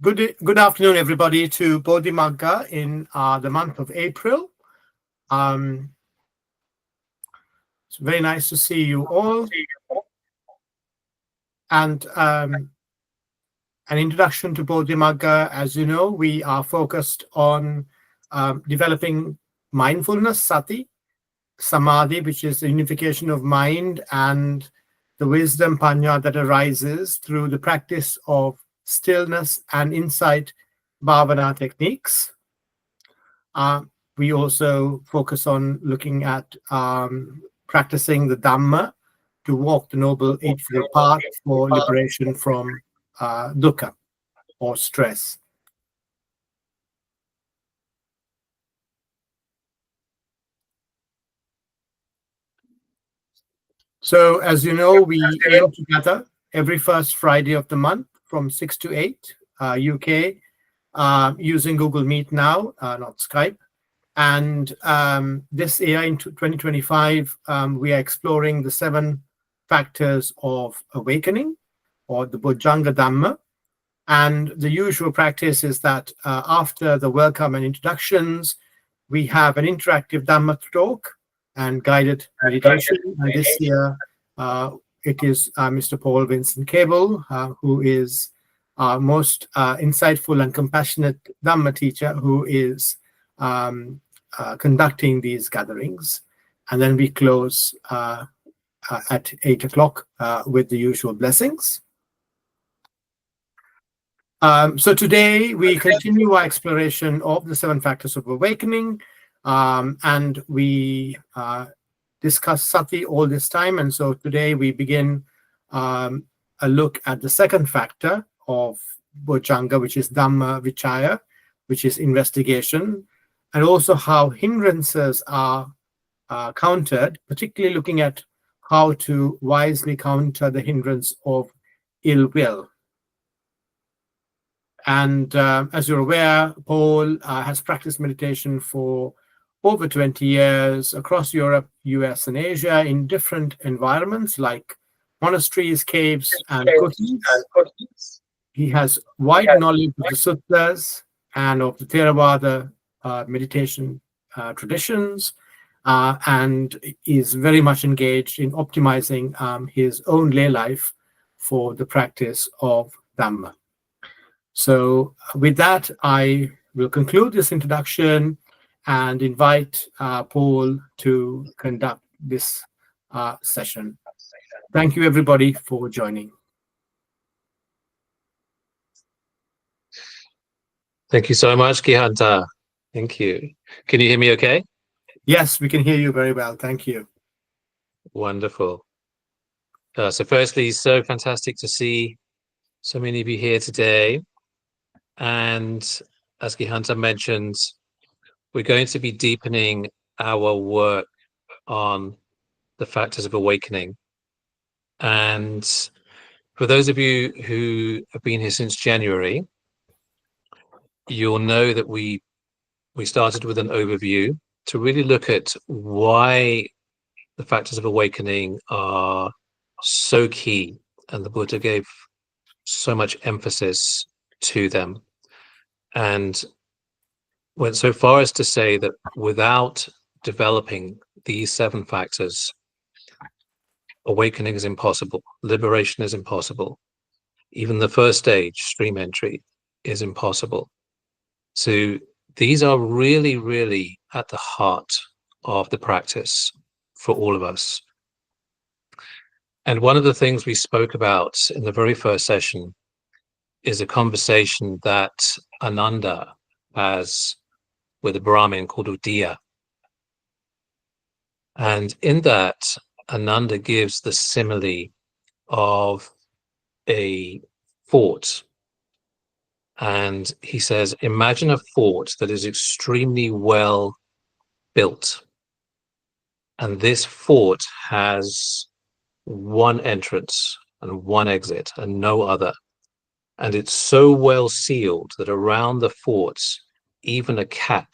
Good afternoon, everybody, to BODHI MAGGA in the month of April. It's very nice to see you all. And an introduction to BODHI MAGGA. As you know, we are focused on developing mindfulness, sati, samadhi, which is the unification of mind, and the wisdom, panya, that arises through the practice of stillness and insight bhavana techniques. We also focus on looking at practicing the Dhamma to walk the Noble Eightfold Path for liberation from dukkha or stress. So, as you know, we aim to gather every first Friday of the month from 6 to 8 UK using Google Meet now, not Skype. And this year in 2025, we are exploring the 7 factors of awakening, or the Bojjhanga Dhamma. And the usual practice is that after the welcome and introductions, we have an interactive Dhamma talk and guided meditation. And this year, it is Mr. Paul Vincent Cables, who is our most insightful and compassionate Dhamma teacher, who is conducting these gatherings. And then we close at 8 o'clock with the usual blessings. So today we continue our exploration of the 7 factors of awakening, and we discuss sati all this time. And so today we begin a look at the 2nd factor of Bojjhanga, which is Dhamma Vicaya, which is investigation, and also how hindrances are countered, particularly looking at how to wisely counter the hindrance of ill will. And as you're aware, Paul has practiced meditation for over 20 years across Europe, US, and Asia in different environments like monasteries, caves, and kutis. He has wide knowledge of the suttas and of the Theravada meditation traditions, and is very much engaged in optimizing his own lay life for the practice of Dhamma. So with that, I will conclude this introduction and invite Paul to conduct this session. Thank you, everybody, for joining. Thank you so much, Gihanta. Thank you. Can you hear me okay? Yes, we can hear you very well. Thank you. Wonderful. So firstly, so fantastic to see so many of you here today. And as Gihanta mentioned, we're going to be deepening our work on the factors of awakening. And for those of you who have been here since January, you'll know that we started with an overview to really look at why the factors of awakening are so key, and the Buddha gave so much emphasis to them, and went so far as to say that without developing these 7 factors, awakening is impossible, liberation is impossible, even the first stage, stream entry, is impossible. So these are really, really at the heart of the practice for all of us. And one of the things we spoke about in the very first session is a conversation that Ananda has with a Brahmin called Udiya. And in that, Ananda gives the simile of a fort. And he says, imagine a fort that is extremely well built. And this fort has one entrance and one exit and no other. And it's so well sealed that around the forts, even a cat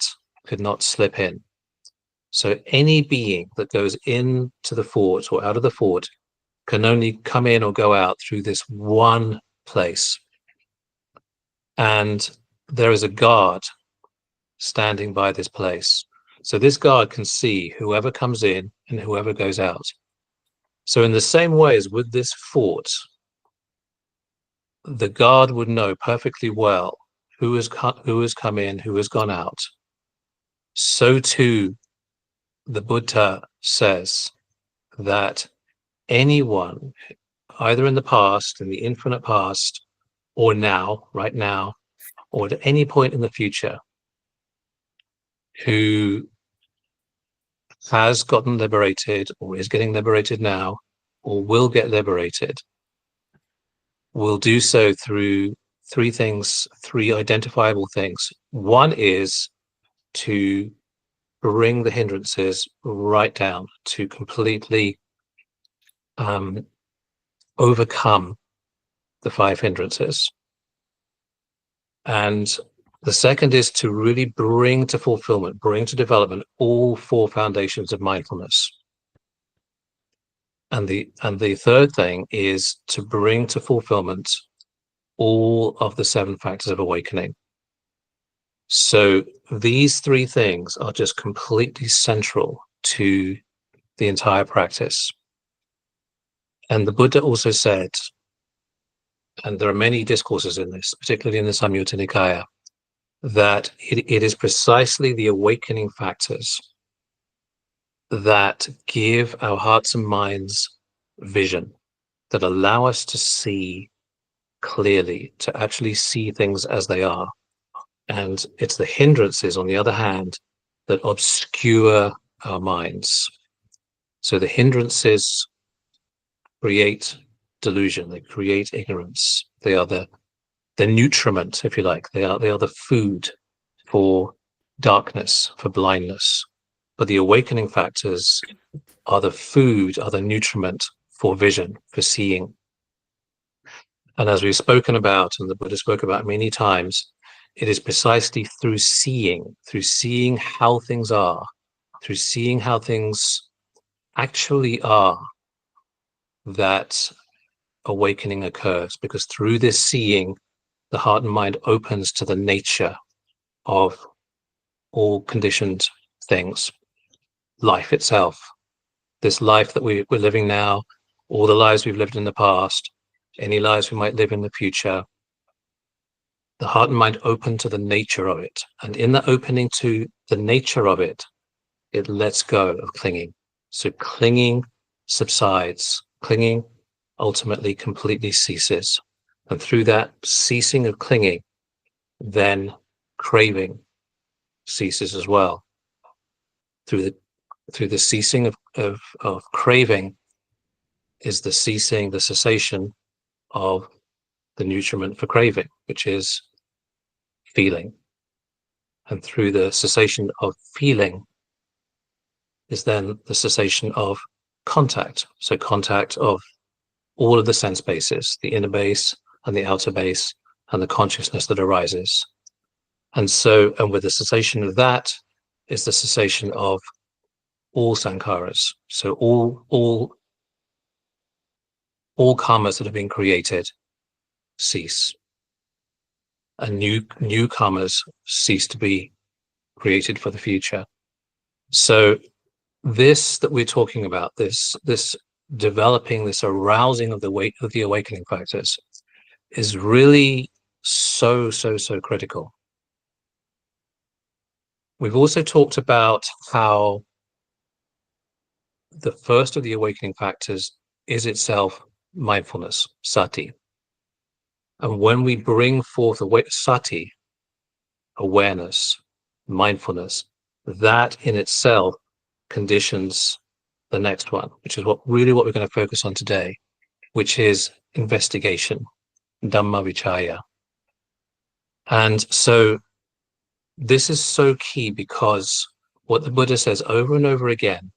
could not slip in. So any being that goes into the fort or out of the fort can only come in or go out through this one place. and there is a guard standing by this place. So this guard can see whoever comes in and whoever goes out. So in the same way as with this fort, the guard would know perfectly well who has come in, who has gone out. So too, the Buddha says that anyone, either in the past, in the infinite past, or now, right now, or at any point in the future, who has gotten liberated or is getting liberated now or will get liberated, will do so through three things, three identifiable things. One is to bring the hindrances right down, to completely overcome the five hindrances. And the second is to really bring to fulfillment, bring to development all four foundations of mindfulness. And the third thing is to bring to fulfillment all of the seven factors of awakening. So these three things are just completely central to the entire practice. And the Buddha also said, and there are many discourses in this, particularly in the Samyutta Nikaya, that it is precisely the awakening factors that give our hearts and minds vision, that allow us to see clearly, to actually see things as they are. And it's the hindrances, on the other hand, that obscure our minds. So the hindrances create delusion, they create ignorance. They are the nutriment, if you like. They are the food for darkness, for blindness. But the awakening factors are the food, are the nutriment for vision, for seeing. And as we've spoken about, and the Buddha spoke about many times, it is precisely through seeing how things are, through seeing how things actually are, that awakening occurs. Because through this seeing, the heart and mind opens to the nature of all conditioned things, life itself, this life that we're living now, all the lives we've lived in the past, any lives we might live in the future. The heart and mind open to the nature of it. And in the opening to the nature of it, it lets go of clinging. So clinging subsides, clinging ultimately completely ceases. And through that ceasing of clinging, then craving ceases as well. Through the ceasing of craving is the ceasing, the cessation of the nutriment for craving, which is feeling. And through the cessation of feeling is then the cessation of contact. So contact of all of the sense bases, the inner base and the outer base, and the consciousness that arises. And with the cessation of that is the cessation of all sankharas. So all karmas that have been created cease, and new karmas cease to be created for the future. So this that we're talking about, this developing, this arousing of the awakening factors, is really so critical. We've also talked about how the first of the awakening factors is itself mindfulness, sati. And when we bring forth sati, awareness, mindfulness, that in itself conditions the next one, which is what we're going to focus on today, which is investigation, Dhamma Vicaya. And so this is so key, because what the Buddha says over and over again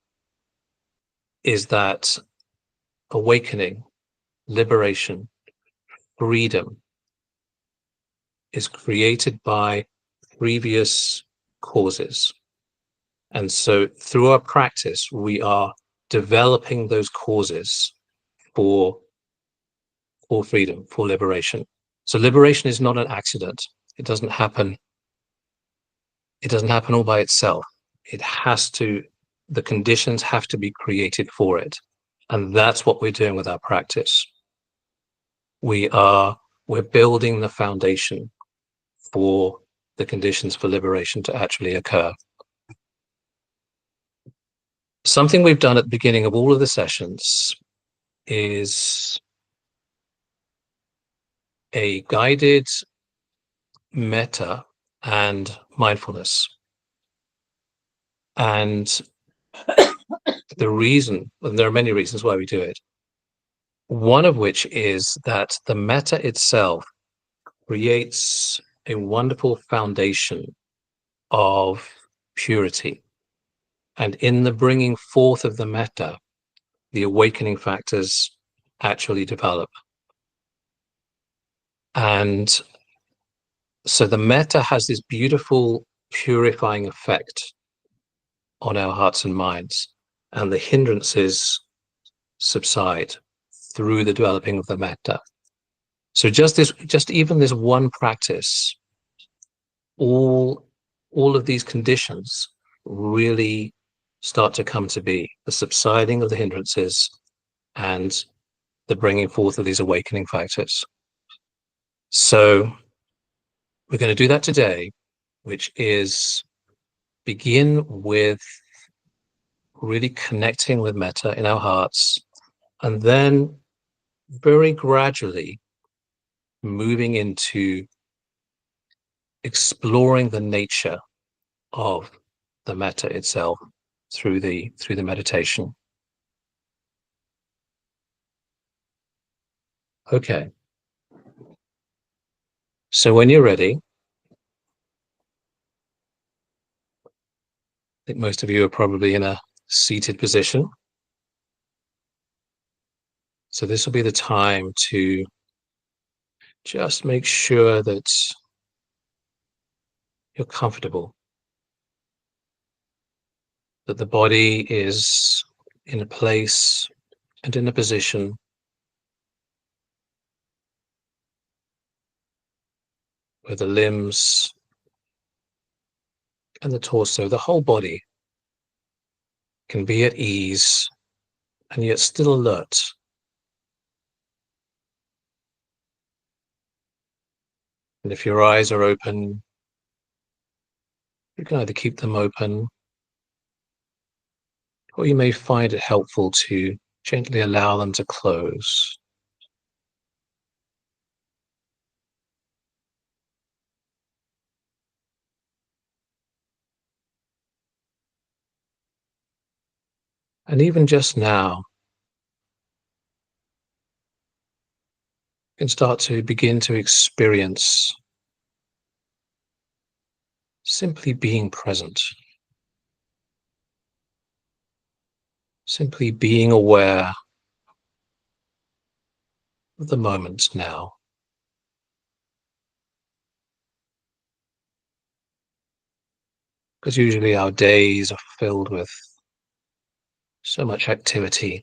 is that awakening, liberation, freedom is created by previous causes. And so through our practice, we are developing those causes for freedom, for liberation. So liberation is not an accident. It doesn't happen. It doesn't happen all by itself. The conditions have to be created for it. And that's what we're doing with our practice. We're building the foundation for the conditions for liberation to actually occur. Something we've done at the beginning of all of the sessions is a guided metta and mindfulness. And there are many reasons why we do it. One of which is that the metta itself creates a wonderful foundation of purity. And in the bringing forth of the metta, the awakening factors actually develop. And so the metta has this beautiful purifying effect on our hearts and minds, and the hindrances subside through the developing of the metta. So just even this one practice, all of these conditions really start to come to be: the subsiding of the hindrances and the bringing forth of these awakening factors. So we're going to do that today, which is begin with really connecting with metta in our hearts, and then very gradually moving into exploring the nature of the metta itself through the meditation. Okay. So when you're ready, I think most of you are probably in a seated position. So this will be the time to just make sure that you're comfortable, that the body is in a place and in a position where the limbs and the torso, the whole body, can be at ease and yet still alert. And if your eyes are open, you can either keep them open, or you may find it helpful to gently allow them to close. And even just now, you can start to begin to experience simply being present, simply being aware of the moment now. Because usually our days are filled with so much activity,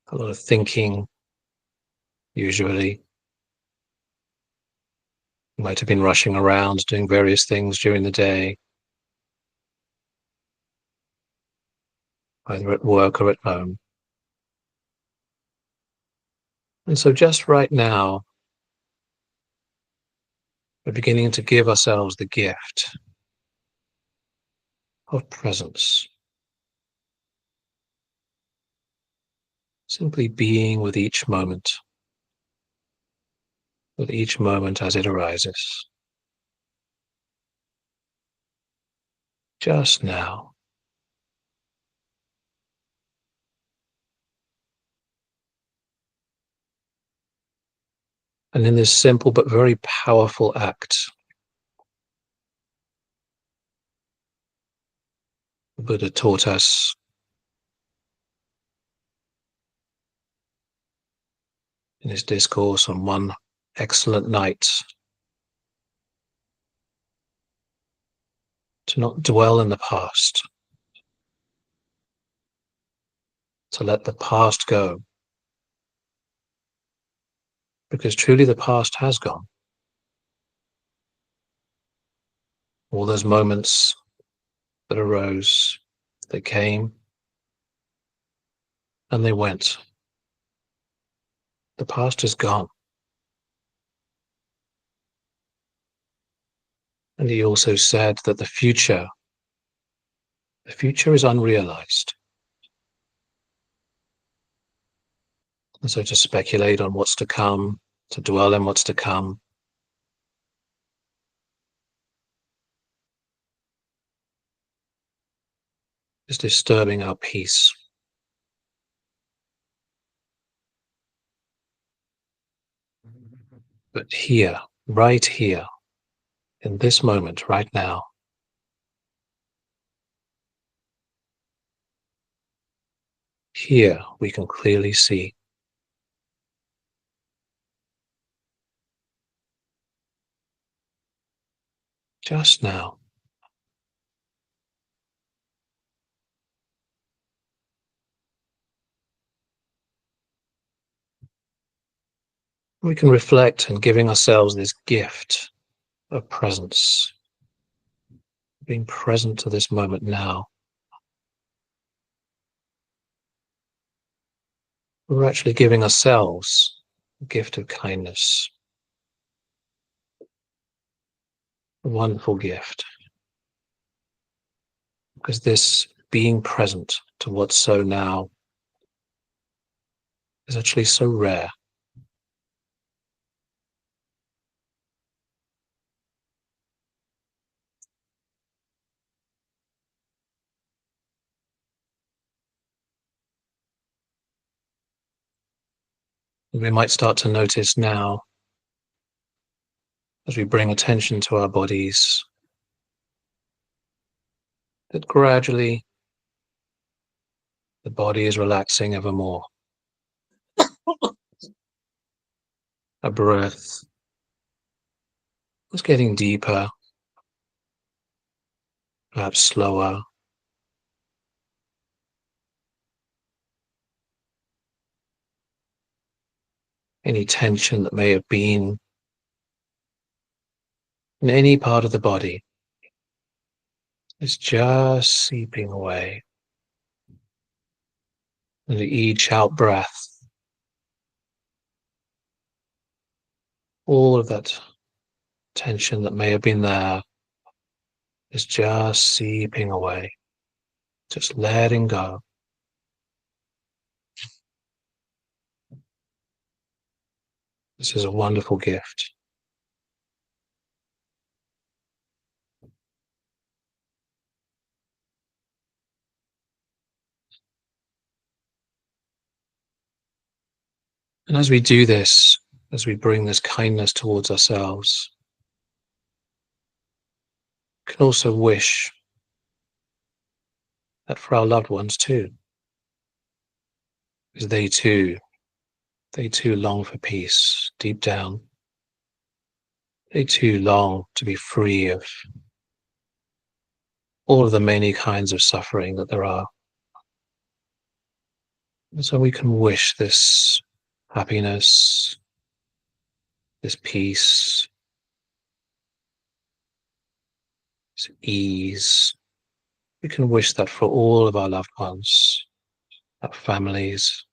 a lot of thinking, usually. You might have been rushing around doing various things during the day, either at work or at home. And so just right now, we're beginning to give ourselves the gift of presence. Simply being with each moment as it arises. Just now. And in this simple but very powerful act, the Buddha taught us in his discourse on one excellent night to not dwell in the past, to let the past go, because truly the past has gone. All those moments that arose, they came and they went. The past is gone. And he also said that the future is unrealized. And so to speculate on what's to come, to dwell in what's to come, is disturbing our peace. But here, right here, in this moment, right now, here we can clearly see. Just now. We can reflect on giving ourselves this gift of presence, being present to this moment now. We're actually giving ourselves a gift of kindness, a wonderful gift, because this being present to what's so now is actually so rare. We might start to notice now, as we bring attention to our bodies, that gradually the body is relaxing ever more. Our breath is getting deeper, perhaps slower. Any tension that may have been in any part of the body is just seeping away. And each out breath, all of that tension that may have been there is just seeping away, just letting go. This is a wonderful gift. And as we do this, as we bring this kindness towards ourselves, we can also wish that for our loved ones too, because they too long for peace deep down. They too long to be free of all of the many kinds of suffering that there are. And so we can wish this happiness, this peace, this ease. We can wish that for all of our loved ones, our families,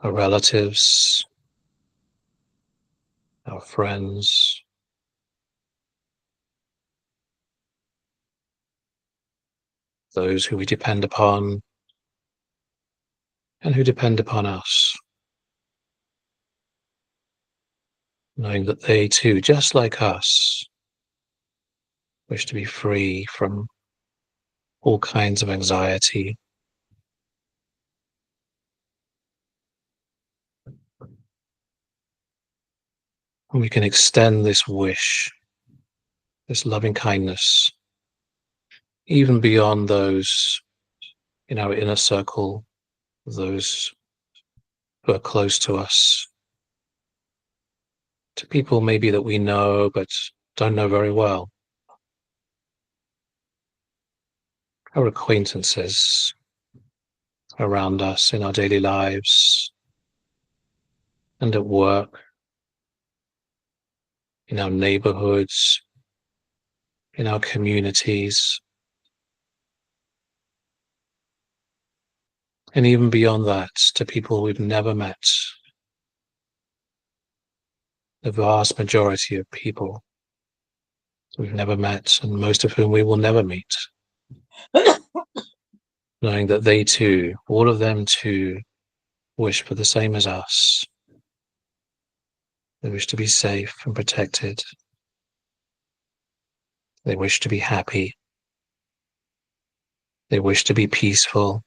our relatives, our friends, those who we depend upon and who depend upon us, knowing that they too, just like us, wish to be free from all kinds of anxiety. And we can extend this wish, this loving kindness, even beyond those in our inner circle, those who are close to us, to people maybe that we know but don't know very well, our acquaintances around us in our daily lives, and at work, in our neighborhoods, in our communities, and even beyond that, to people we've never met. The vast majority of people we've never met, and most of whom we will never meet. Knowing that they too, all of them too, wish for the same as us. They wish to be safe and protected. They wish to be happy. They wish to be peaceful.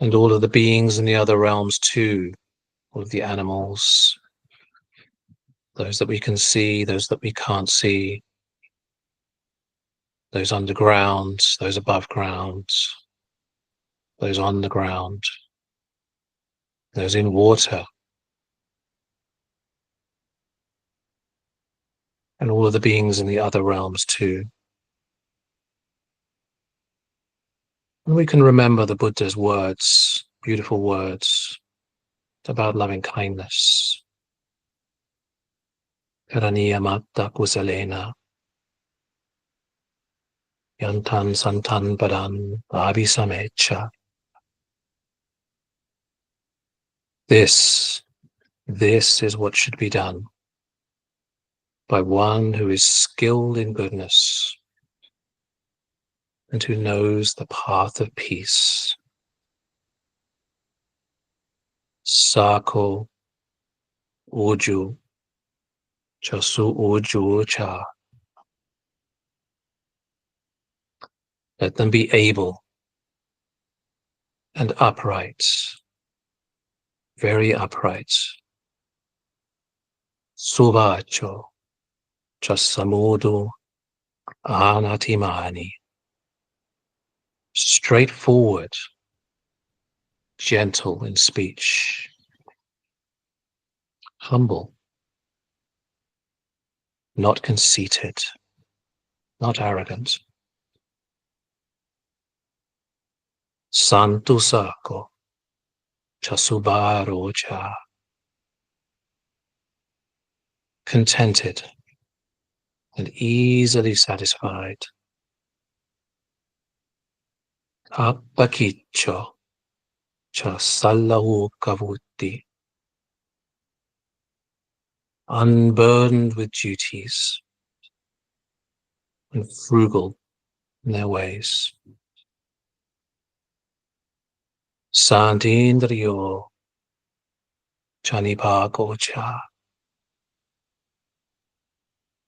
And all of the beings in the other realms too, all of the animals, those that we can see, those that we can't see, those underground, those above ground, those on the ground, those in water, and all of the beings in the other realms too. And we can remember the Buddha's words, beautiful words about loving kindness. Karaniyamatta kusalena yantan santan padan abhisamecha. This is what should be done by one who is skilled in goodness and who knows the path of peace. Sako uju chasu uju cha. Let them be able and upright, very upright. Suvacho chasamudu anatimani. Straightforward, gentle in speech, humble, not conceited, not arrogant. Santusako chasubarocha. Contented and easily satisfied. Appakicho chasallahu kavuti. Unburdened with duties and frugal in their ways. Santindriyo chanipakocha.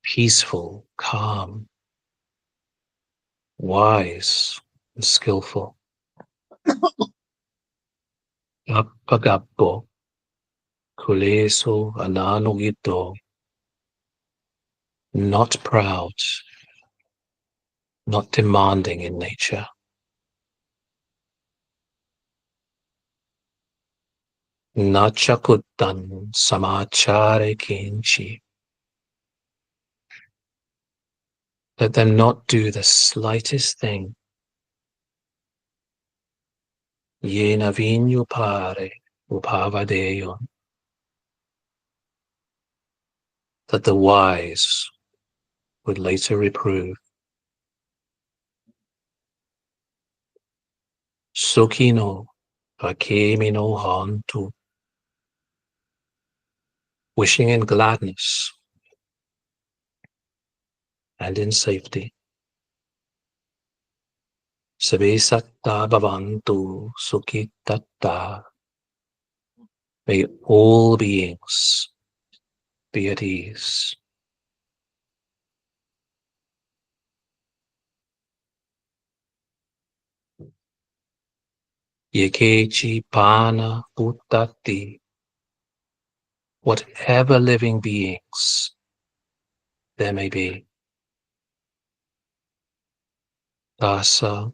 Peaceful, calm, wise, and skillful. Appagappo kuleso ananugito. Not proud, not demanding in nature. Nachakuttan samachare kinchi. Let them not do the slightest thing. Yena vinyu pare upavadeyon. That the wise would later reprove. Sukino vakemino hantu. Wishing in gladness and in safety. Sabesatta bhavantu sukhitatta. May all beings be at ease. Yekechi pana puttati. Whatever living beings there may be. Dasa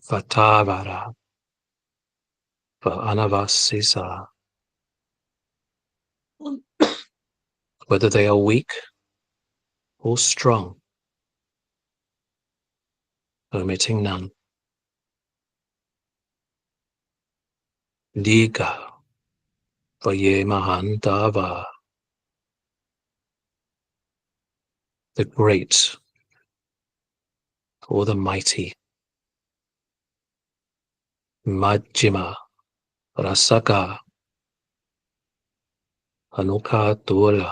vatavara vanavasisa. Whether they are weak or strong, omitting none. Diga Vaye Mahantava, the great or the mighty. Majjima Rasaka Anukatula,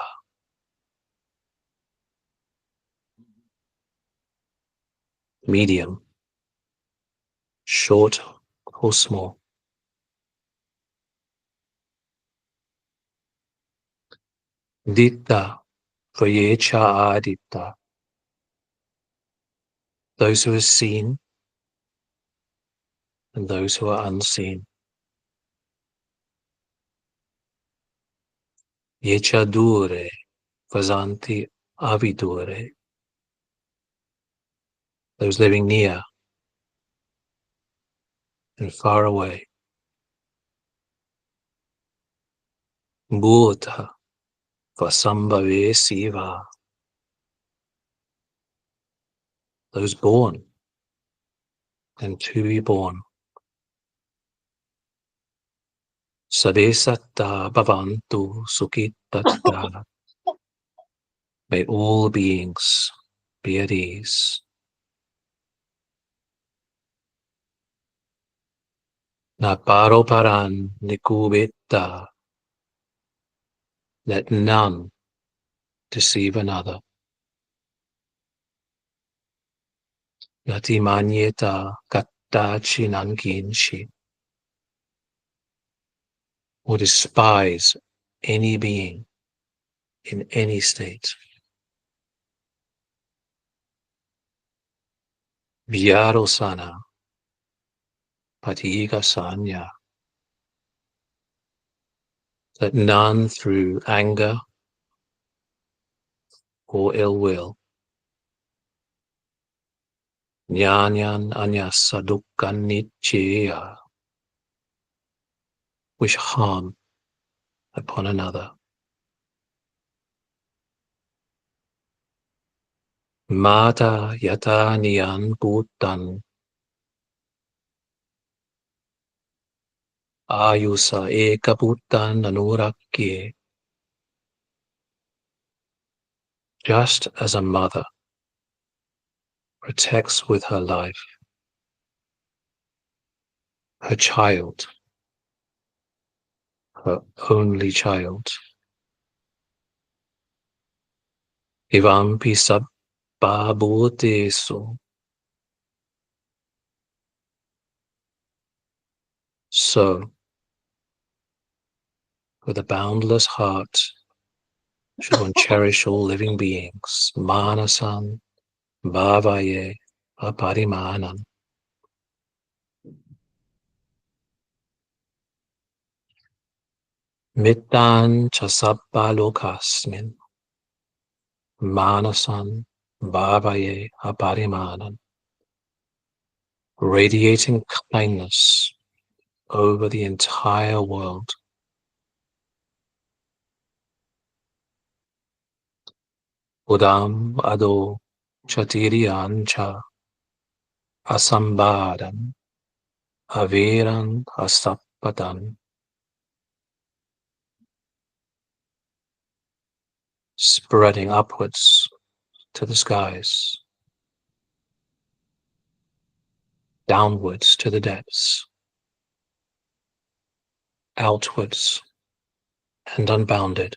medium, short or small. Ditta Vayecha Aditta, those who are seen and those who are unseen. Yecha Dure Vazanti Avidure, those living near and far away. Bhuta Vasambhave Siva, those born and to be born. Sadesatta Bhavantu Sukhittatta, may all beings be at ease. Na paroparan nikubetta, let none deceive another. Nati manyeta kattachi nankinshi, or despise any being in any state. Vyarosana patiga sanya, that none through anger or ill will, nyanyan anyasa dukkha nichya, wish harm upon another. Mata yata niyan bhutan ayusa eka bhutan anurakye, just as a mother protects with her life her child, her only child. Ivampi sabba bhutesu, so with a boundless heart should one cherish all living beings. Manasan bhavaye aparimanan. Mittan cha sabba lokasmin. Manasan bhavaye aparimanan. Radiating kindness over the entire world. Udam ado chatiriyancha asambadam aviran asapadan. Spreading upwards to the skies, downwards to the depths, outwards and unbounded,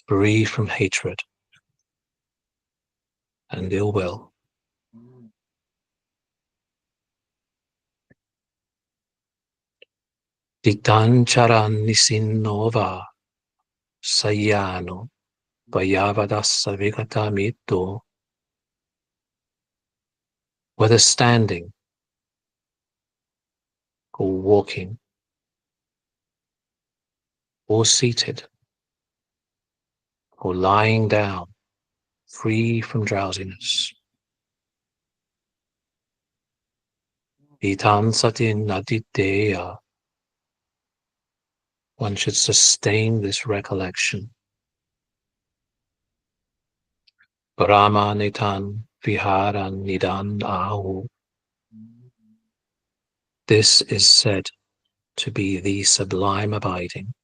free from hatred and ill will. Ditan charan nisinnova sayano vayavadasa vigata mito, whether standing or walking or seated or lying down, free from drowsiness. Itan satin aditeya, one should sustain this recollection. Brahma nitan viharan nidan ahu, This is said to be the sublime abiding.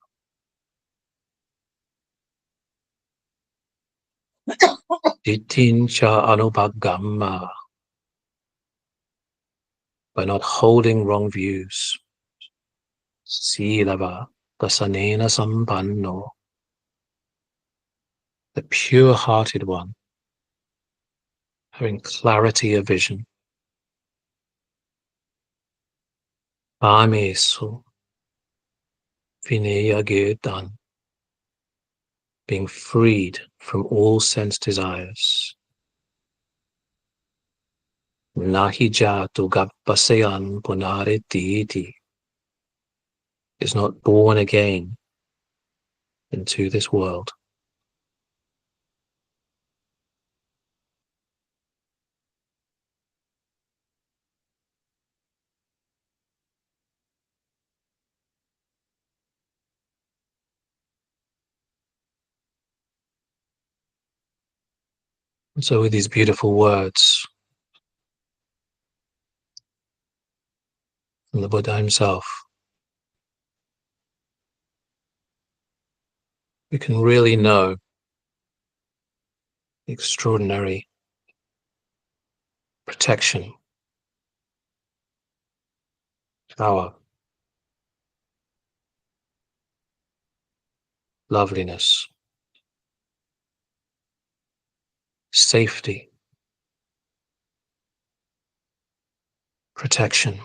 Dittincha anubhagamma, by not holding wrong views. Silava dasanena sampanno, the pure-hearted one, having clarity of vision. Pamesu vinaya girdan, being freed from all sense desires. Nahi jatu gappasayan punariti, is not born again into this world. And so with these beautiful words from the Buddha himself, we can really know the extraordinary protection, power, loveliness, safety, protection,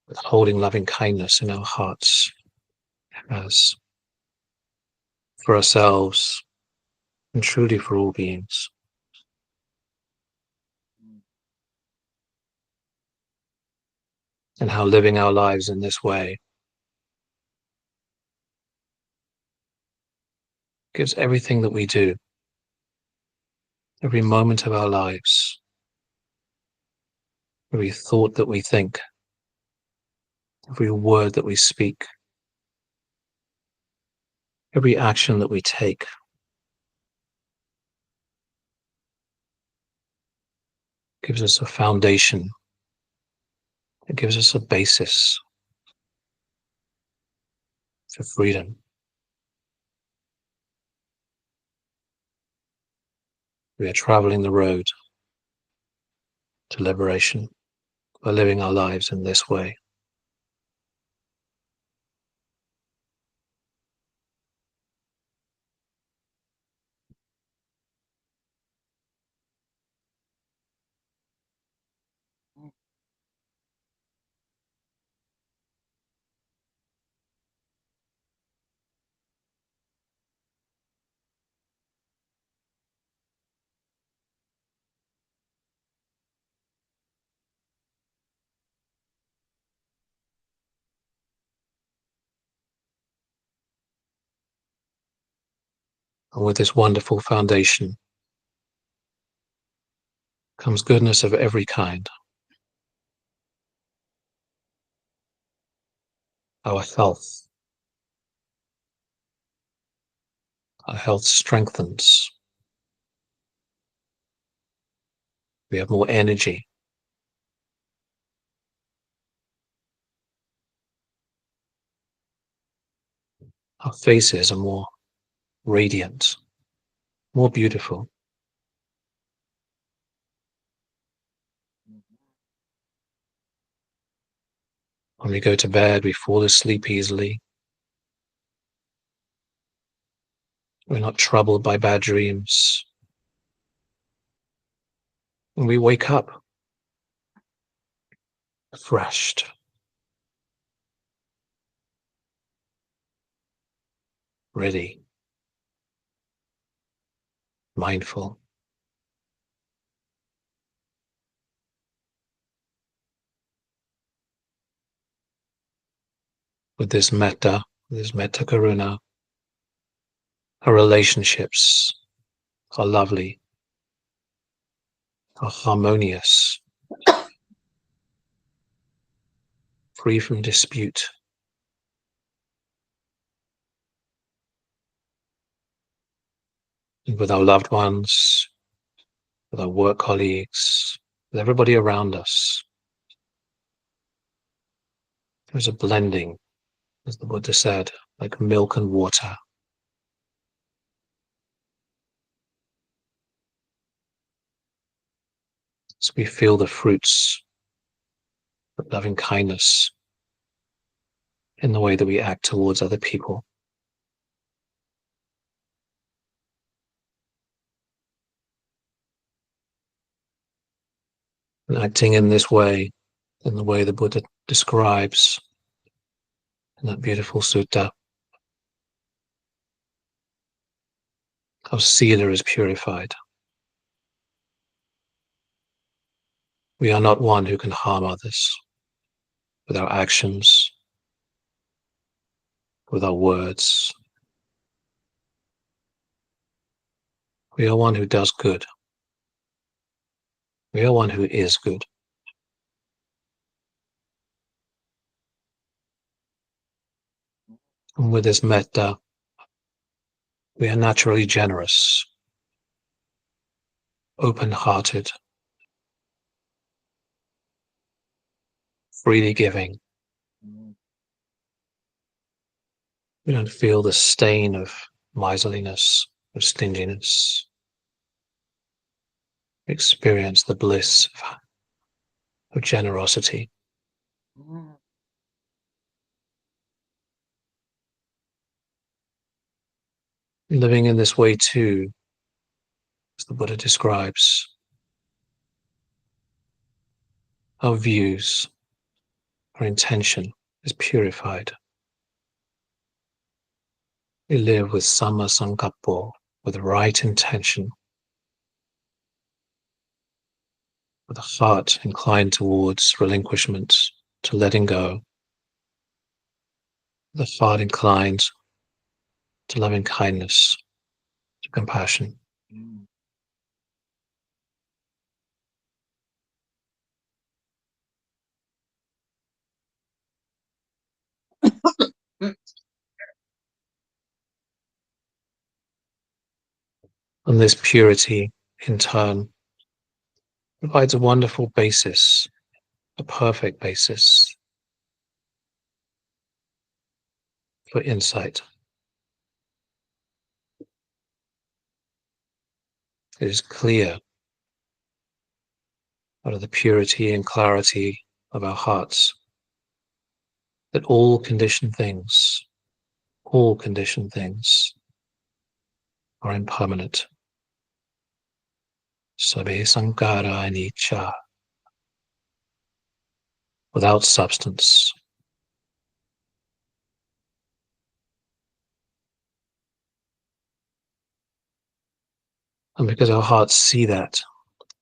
with holding loving kindness in our hearts as for ourselves and truly for all beings. And how living our lives in this way gives everything that we do, every moment of our lives, every thought that we think, every word that we speak, every action that we take, gives us a foundation. It gives us a basis for freedom. We are traveling the road to liberation by living our lives in this way. And with this wonderful foundation comes goodness of every kind. Our health strengthens. We have more energy. Our faces are more radiant, more beautiful. When we go to bed, we fall asleep easily. We're not troubled by bad dreams. And we wake up refreshed, ready, mindful. With this metta karuna, our relationships are lovely, are harmonious, free from dispute. and with our loved ones, with our work colleagues, with everybody around us. There's a blending, as the Buddha said, like milk and water. So we feel the fruits of loving kindness in the way that we act towards other people. And acting in this way, in the way the Buddha describes in that beautiful sutta, our sila is purified. We are not one who can harm others with our actions, with our words. We are one who does good. We are one who is good. And with this metta, we are naturally generous, open-hearted, freely giving. We don't feel the stain of miserliness, of stinginess. We experience the bliss of generosity. Living in this way too, as the Buddha describes, our views, our intention is purified. We live with samma sankappo, with right intention, with a heart inclined towards relinquishment, to letting go, with a heart inclined to loving kindness, to compassion. And this purity, in turn, provides a wonderful basis, a perfect basis for insight. It is clear out of the purity and clarity of our hearts that all conditioned things are impermanent. Sabbe sankara anicca, without substance. And because our hearts see that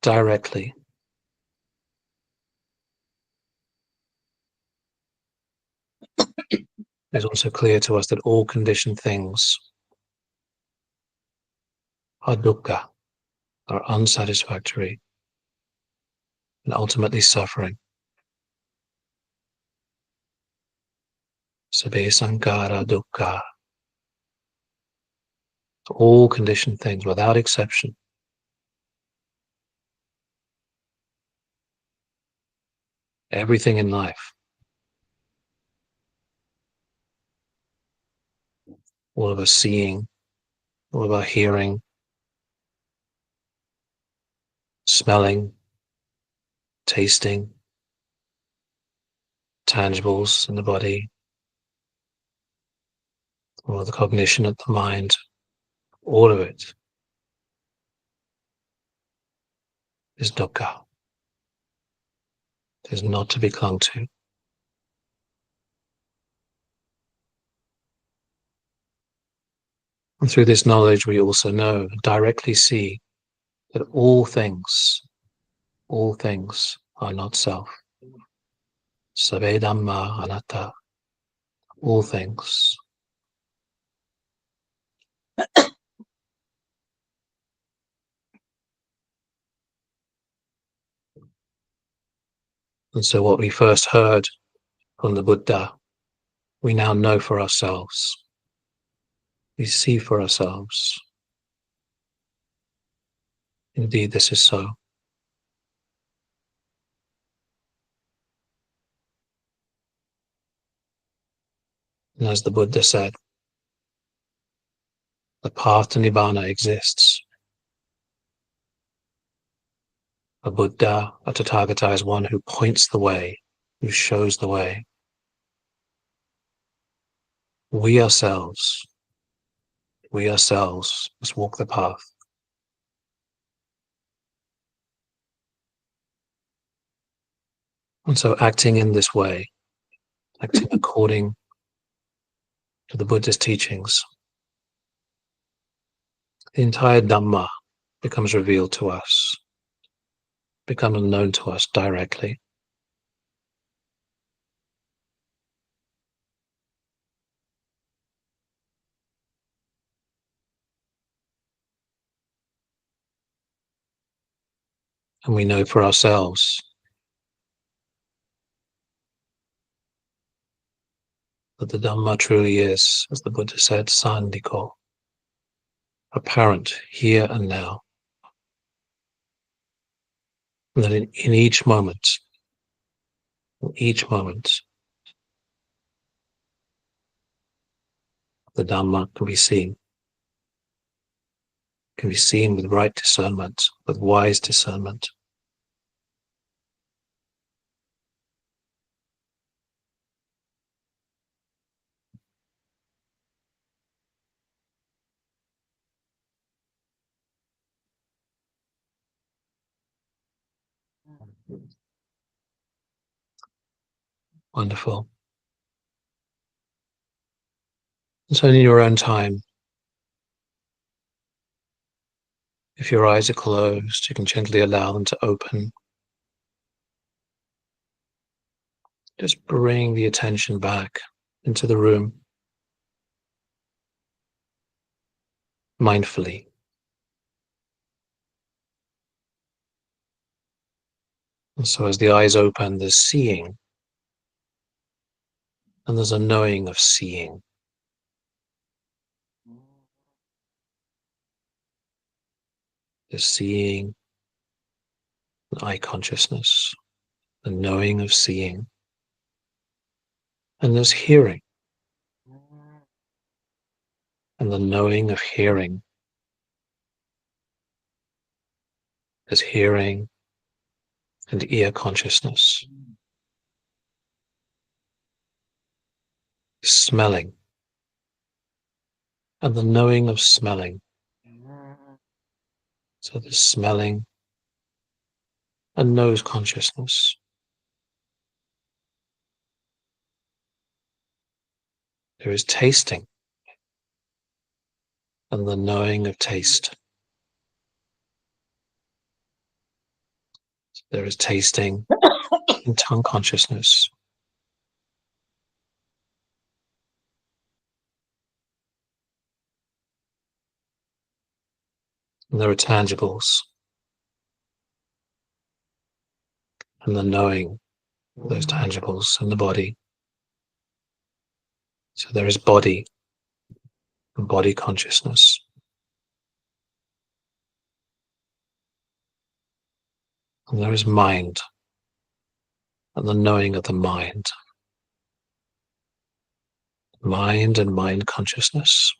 directly, it's also clear to us that all conditioned things are dukkha, are unsatisfactory, and ultimately suffering. Sabbe sankara dukkha. All conditioned things, without exception, everything in life, all of our seeing, all of our hearing, smelling, tasting, tangibles in the body, or the cognition of the mind, all of it is dukkha. It is not to be clung to. And through this knowledge, we also know, directly see, that all things are not self. Sabbe Dhamma anatta, all things. And so what we first heard from the Buddha, we now know for ourselves. We see for ourselves. Indeed, this is so. And as the Buddha said, the path to Nibbana exists. A Buddha, a Tathagata, is one who points the way, who shows the way. We ourselves must walk the path. And so acting in this way, acting according to the Buddha's teachings, the entire Dhamma becomes revealed to us, becomes known to us directly. And we know for ourselves that the Dhamma truly is, as the Buddha said, Sandiko, apparent here and now. And that in each moment, the Dhamma can be seen with right discernment, with wise discernment. Wonderful. And so in your own time, if your eyes are closed, you can gently allow them to open. Just bring the attention back into the room, mindfully. And so as the eyes open, there's seeing, and there's a knowing of seeing. There's seeing, and eye consciousness, the knowing of seeing. And there's hearing, and the knowing of hearing. There's hearing and ear consciousness. Smelling, and the knowing of smelling. So there's smelling and nose consciousness. There is tasting and the knowing of taste. There is tasting and tongue consciousness. And there are tangibles and the knowing of those tangibles in the body. So there is body and body consciousness. And there is mind and the knowing of the mind. Mind and mind consciousness.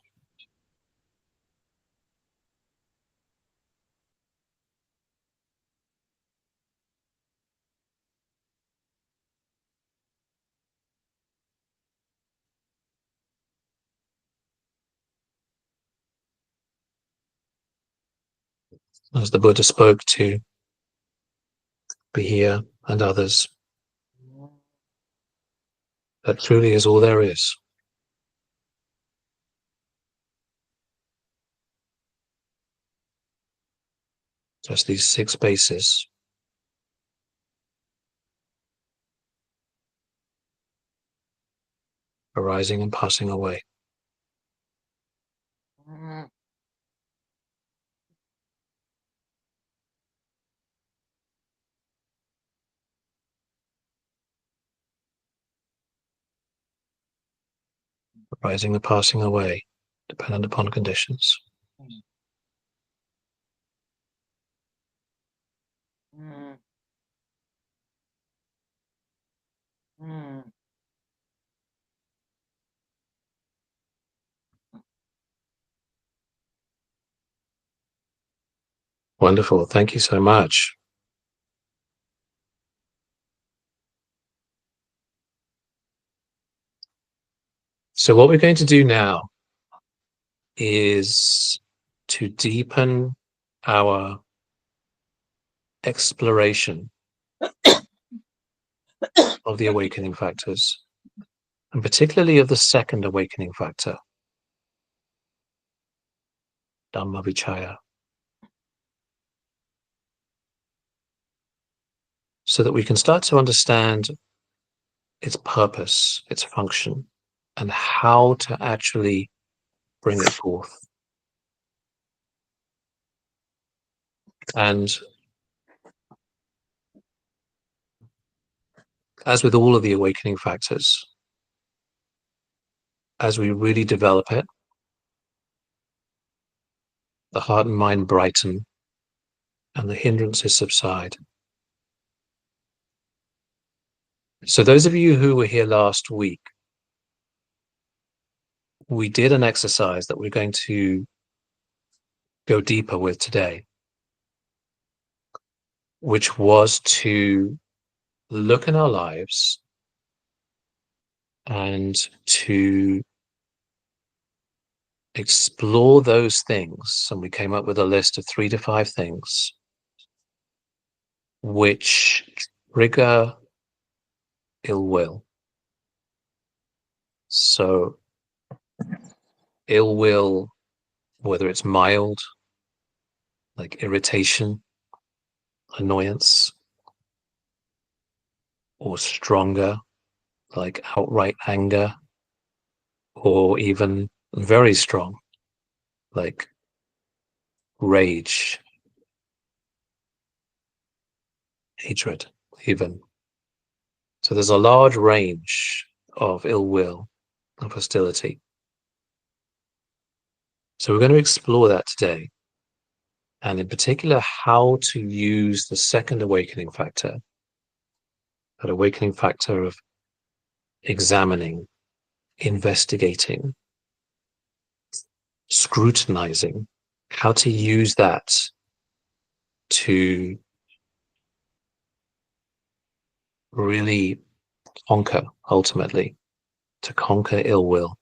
As the Buddha spoke to Bahia and others, that truly is all there is. Just these 6 bases. Arising and passing away. Arising and passing away, dependent upon conditions. Wonderful. Thank you so much. So what we're going to do now is to deepen our exploration of the awakening factors, and particularly of the second awakening factor, Dhamma Vicaya, so that we can start to understand its purpose, its function, and how to actually bring it forth. And as with all of the awakening factors, as we really develop it, the heart and mind brighten and the hindrances subside. So those of you who were here last week, we did an exercise that we're going to go deeper with today, which was to look in our lives and to explore those things. And we came up with a list of 3 to 5 things which trigger ill will. So ill will, whether it's mild, like irritation, annoyance, or stronger, like outright anger, or even very strong, like rage, hatred, even. So there's a large range of ill will, of hostility. So we're going to explore that today, and in particular, how to use the second awakening factor, that awakening factor of examining, investigating, scrutinizing, how to use that to really conquer, ultimately, to conquer ill will.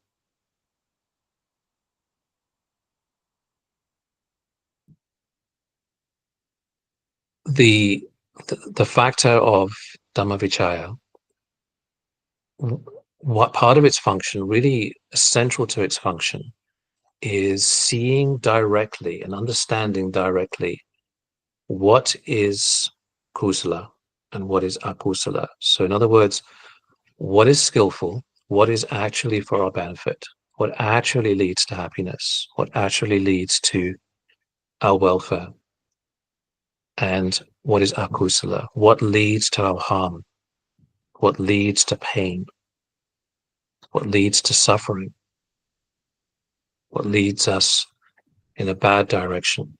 The factor of Dhamma Vicaya, what part of its function, really central to its function, is seeing directly and understanding directly what is kusala and what is akusala. So in other words, what is skillful, what is actually for our benefit, what actually leads to happiness, what actually leads to our welfare, and what is akusala, what leads to our harm, what leads to pain, what leads to suffering, what leads us in a bad direction.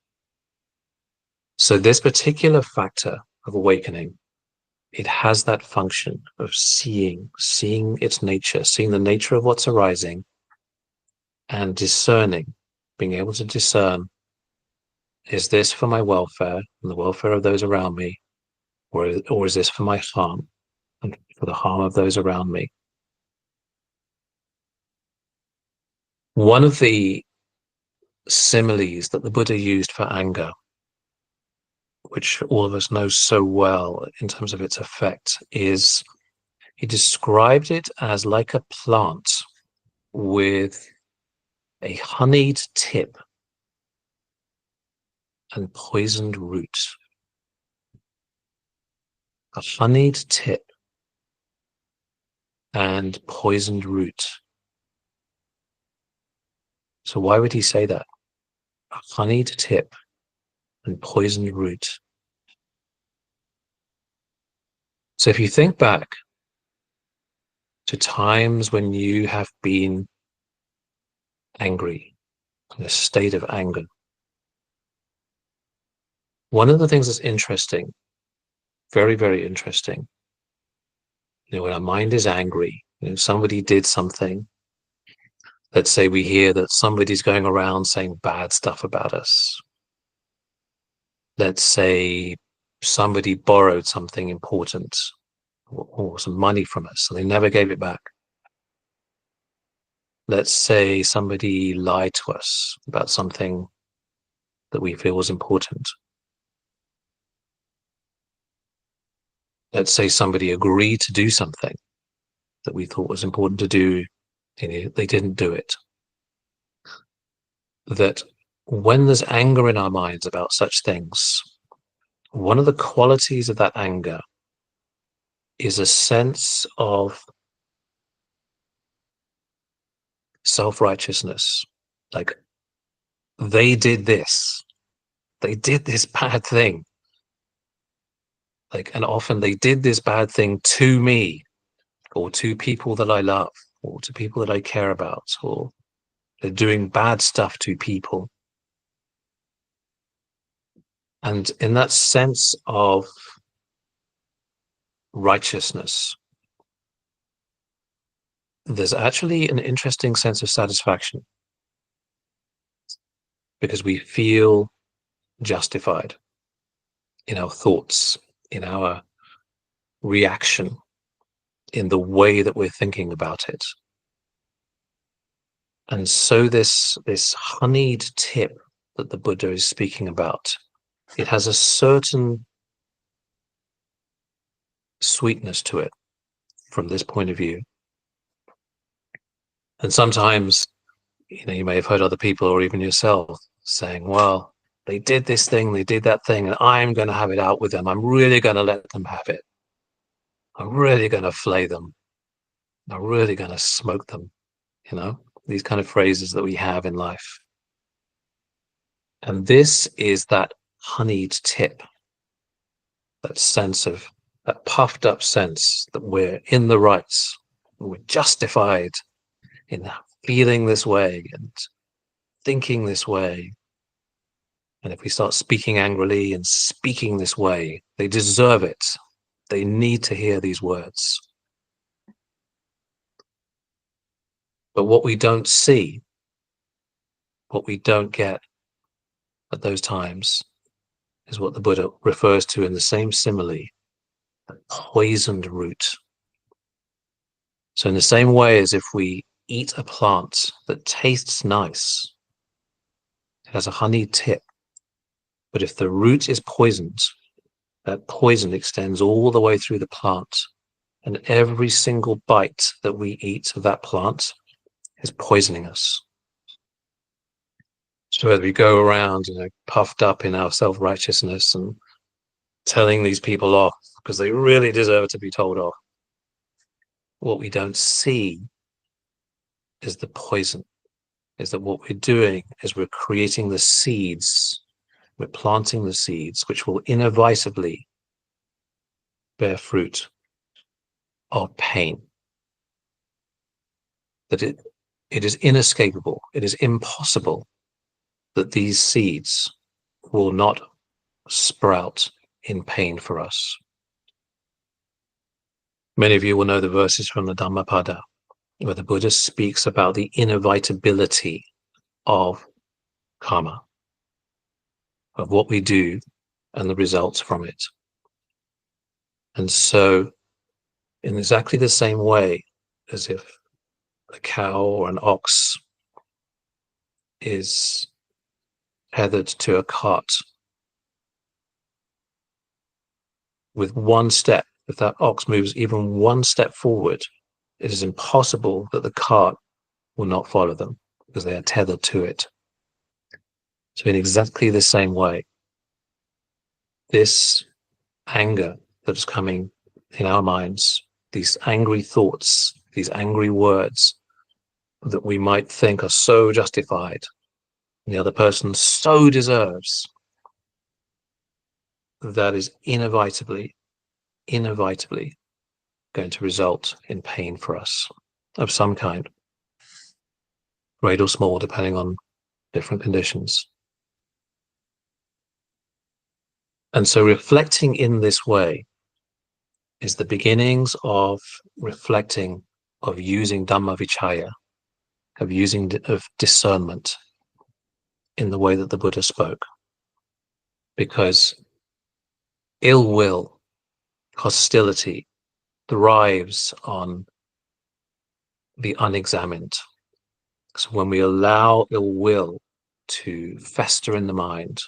So this particular factor of awakening, it has that function of seeing its nature, seeing the nature of what's arising, and discerning, being able to discern, is this for my welfare and the welfare of those around me, or is this for my harm and for the harm of those around me? One of the similes that the Buddha used for anger, which all of us know so well in terms of its effect, is he described it as like a plant with a honeyed tip and poisoned root. A honeyed tip and poisoned root. So why would he say that? A honeyed tip and poisoned root. So if you think back to times when you have been angry, in a state of anger, one of the things that's interesting, very, very interesting, when our mind is angry, somebody did something, let's say we hear that somebody's going around saying bad stuff about us. let's say somebody borrowed something important or some money from us, and they never gave it back. Let's say somebody lied to us about something that we feel was important. Let's say somebody agreed to do something that we thought was important to do, and they didn't do it. That when there's anger in our minds about such things, one of the qualities of that anger is a sense of self-righteousness. Like, they did this bad thing. Like, and often they did this bad thing to me, or to people that I love, or to people that I care about, or they're doing bad stuff to people. And in that sense of righteousness, there's actually an interesting sense of satisfaction, because we feel justified in our thoughts, in our reaction, in the way that we're thinking about it. And so this honeyed tip that the Buddha is speaking about, it has a certain sweetness to it from this point of view. And sometimes, you may have heard other people or even yourself saying, well, they did this thing, they did that thing, and I'm going to have it out with them. I'm really going to let them have it. I'm really going to flay them. I'm really going to smoke them. These kind of phrases that we have in life. And this is that honeyed tip, that sense of, that puffed up sense that we're in the rights, we're justified in feeling this way and thinking this way. And if we start speaking angrily and speaking this way, they deserve it. They need to hear these words. But what we don't see, what we don't get at those times, is what the Buddha refers to in the same simile, the poisoned root. So in the same way as if we eat a plant that tastes nice, it has a honey tip, but if the root is poisoned, that poison extends all the way through the plant, and every single bite that we eat of that plant is poisoning us. So as we go around, puffed up in our self-righteousness and telling these people off because they really deserve to be told off, what we don't see is the poison, is that what we're doing is we're creating the seeds, we're planting the seeds which will inevitably bear fruit of pain. That it is inescapable, it is impossible that these seeds will not sprout in pain for us. Many of you will know the verses from the Dhammapada, where the Buddha speaks about the inevitability of karma, of what we do and the results from it. And so, in exactly the same way as if a cow or an ox is tethered to a cart, with one step, if that ox moves even one step forward, it is impossible that the cart will not follow them because they are tethered to it. So in exactly the same way, this anger that is coming in our minds, these angry thoughts, these angry words that we might think are so justified, and the other person so deserves, that is inevitably going to result in pain for us of some kind, great or small, depending on different conditions. And so reflecting in this way is the beginnings of reflecting, of using Dhamma Vicaya, of discernment in the way that the Buddha spoke. because ill will, hostility thrives on the unexamined. So when we allow ill will to fester in the mind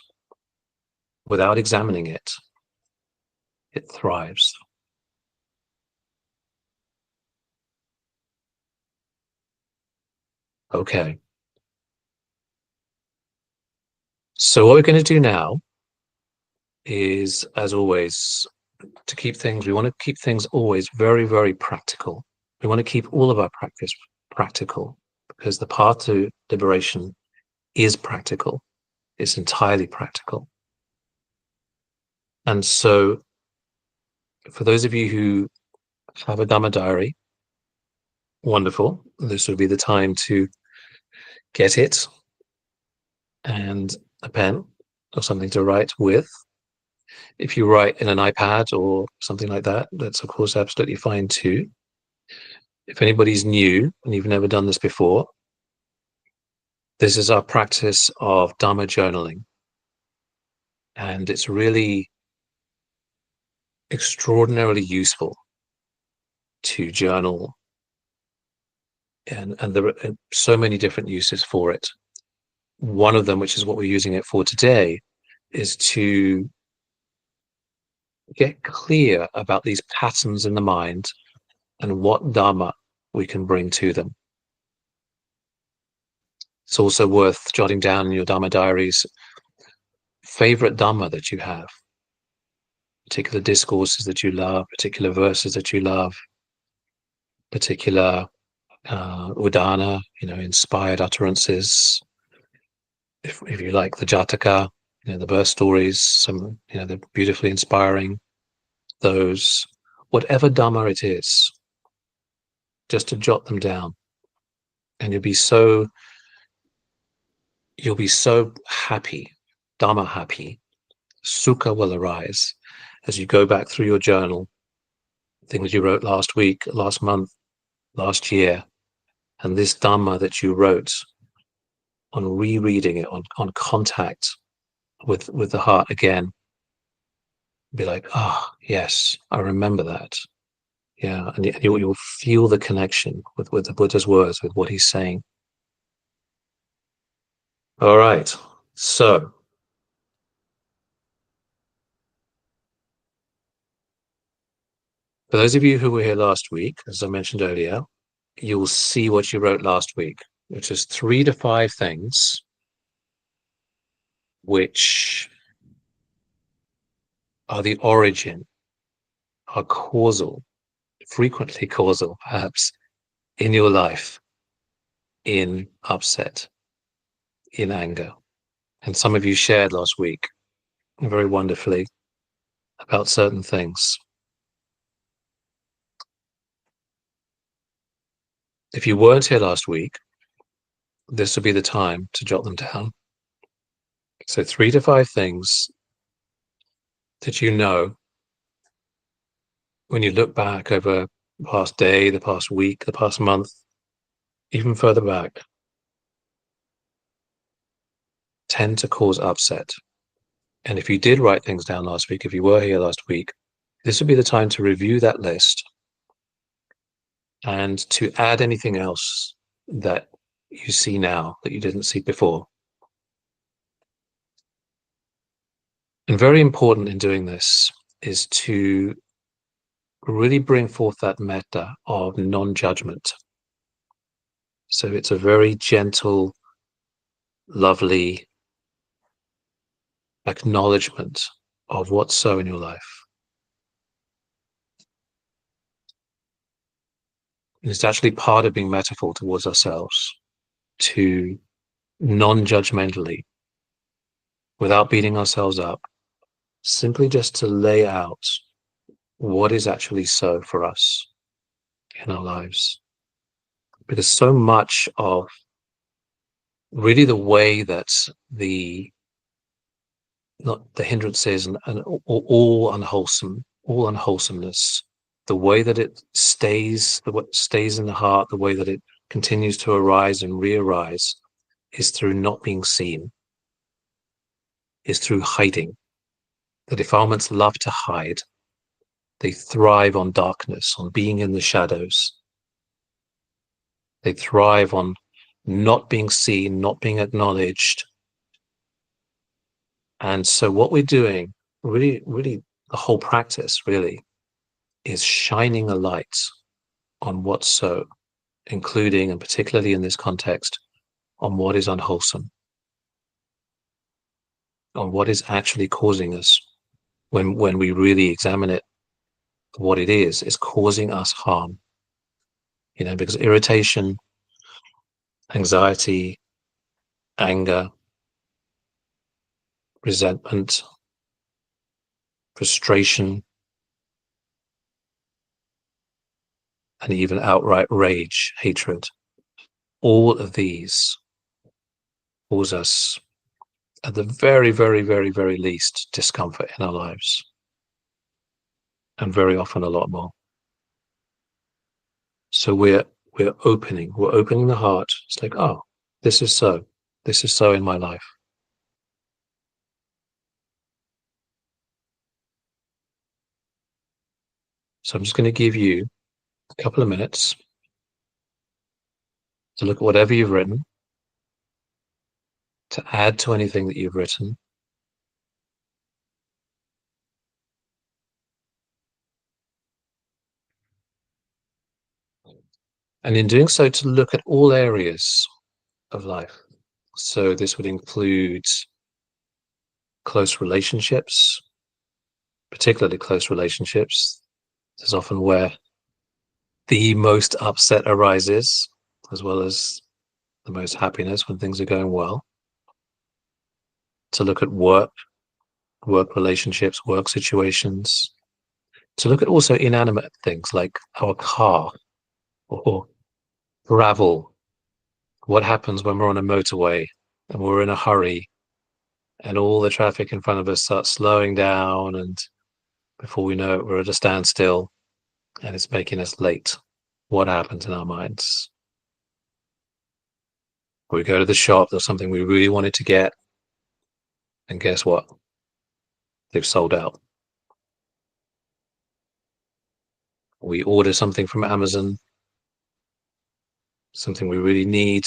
without examining it, it thrives. Okay. So what we're going to do now is, as always, to keep things, we want to keep things always very, very practical. We want to keep all of our practice practical, because the path to liberation is practical. It's entirely practical. And so for those of you who have a Dhamma diary, wonderful. This would be the time to get it and a pen or something to write with. If you write in an iPad or something like that, that's of course absolutely fine too. If anybody's new and you've never done this before, this is our practice of Dhamma journaling. And it's really extraordinarily useful to journal. And there are so many different uses for it. One of them, which is what we're using it for today, is to get clear about these patterns in the mind and what Dhamma we can bring to them. It's also worth jotting down in your Dhamma diaries favorite Dhamma that you have, particular discourses that you love, particular verses that you love, particular udana, inspired utterances. If you like the Jataka, the birth stories, some, they're beautifully inspiring. Those, whatever Dhamma it is, just to jot them down, and you'll be so happy, Dhamma happy. Sukha will arise as you go back through your journal, things you wrote last week, last month, last year, and this Dhamma that you wrote, on rereading it, on contact with the heart again, be like, yes, I remember that. Yeah, and you'll feel the connection with the Buddha's words, with what he's saying. All right, so for those of you who were here last week, as I mentioned earlier, you'll see what you wrote last week, which is 3 to 5 things which are the origin, are causal, frequently causal, perhaps, in your life, in upset, in anger. And some of you shared last week very wonderfully about certain things. If you weren't here last week, this would be the time to jot them down. So 3 to 5 things that you know when you look back over the past day, the past week, the past month, even further back, tend to cause upset. And if you did write things down last week, if you were here last week, this would be the time to review that list and to add anything else that you see now that you didn't see before. And very important in doing this is to really bring forth that metta of non-judgment. So it's a very gentle, lovely acknowledgement of what's so in your life. And it's actually part of being metaphor towards ourselves, to non-judgmentally, without beating ourselves up, simply just to lay out what is actually so for us in our lives. Because so much of really the way that the hindrances and all unwholesomeness, the way that it stays in the heart, the way that it continues to arise and re-arise, is through not being seen, is through hiding. The defilements love to hide. They thrive on darkness, on being in the shadows. They thrive on not being seen, not being acknowledged. And so what we're doing, really, really, the whole practice really is shining a light on what's so, including and particularly in this context, on what is unwholesome, on what is actually causing us, when we really examine it, what it is causing us harm. Because irritation, anxiety, anger, resentment, frustration, and even outright rage, hatred, all of these cause us, at the very, very, very, very least, discomfort in our lives, and very often a lot more. So we're opening the heart. It's like, oh, this is so in my life. So I'm just going to give you a couple of minutes to look at whatever you've written, to add to anything that you've written. And in doing so, to look at all areas of life. So this would include close relationships, particularly close relationships. This is often where the most upset arises, as well as the most happiness when things are going well. To look at work relationships, work situations. To look at also inanimate things like our car or gravel. What happens when we're on a motorway and we're in a hurry and all the traffic in front of us starts slowing down, and before we know it, we're at a standstill and it's making us late. What happens in our minds? We go to the shop, there's something we really wanted to get, and guess what? They've sold out. We order something from Amazon, something we really need,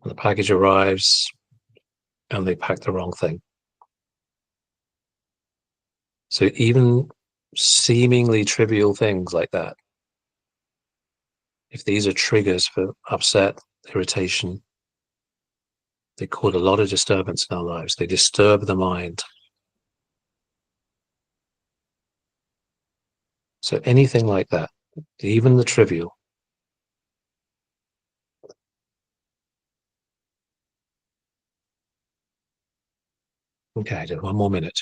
and the package arrives and they pack the wrong thing. So even seemingly trivial things like that, if these are triggers for upset, irritation, they cause a lot of disturbance in our lives. They disturb the mind. So anything like that, even the trivial. Okay, just one more minute.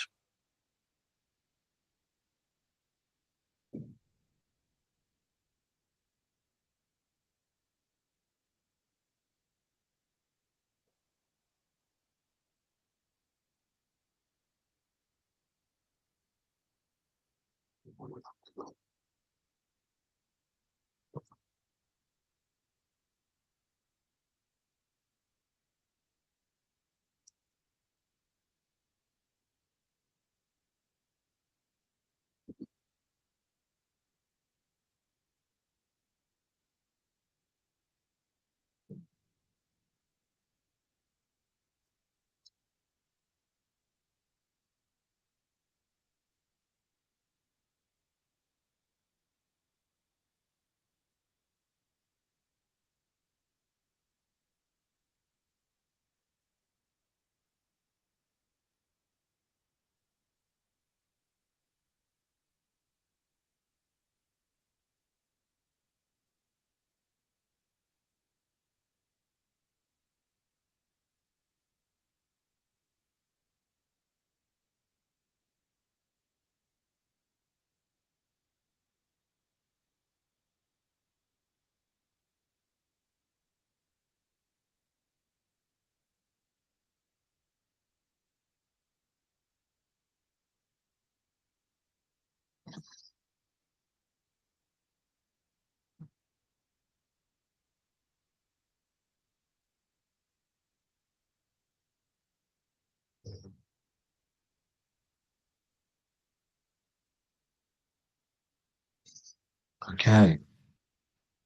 Okay.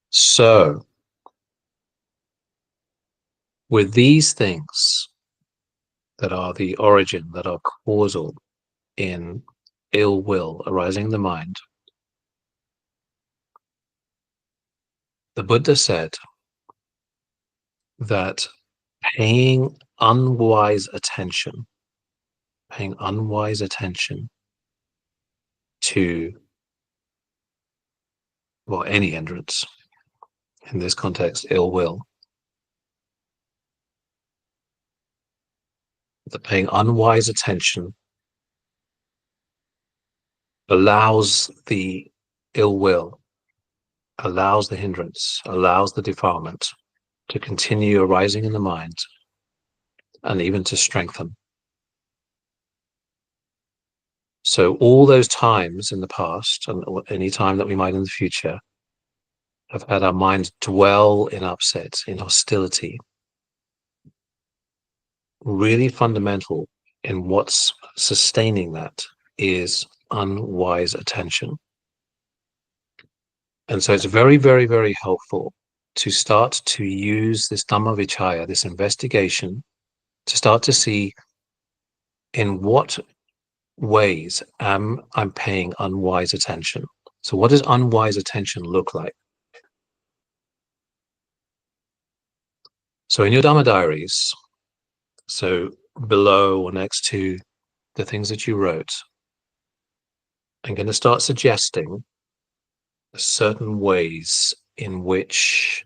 So, with these things that are the origin, that are causal in ill will arising in the mind, the Buddha said that paying unwise attention, to, well, any hindrance, in this context, ill will, that paying unwise attention allows the ill will, allows the hindrance, allows the defilement to continue arising in the mind and even to strengthen. So all those times in the past and any time that we might in the future have had our minds dwell in upset, in hostility, really fundamental in what's sustaining that is unwise attention. And so it's very, very, very helpful to start to use this Dhamma Vicaya, this investigation, to start to see in what ways I'm paying unwise attention. So what does unwise attention look like? So in your Dhamma diaries, so below or next to the things that you wrote, I'm going to start suggesting certain ways in which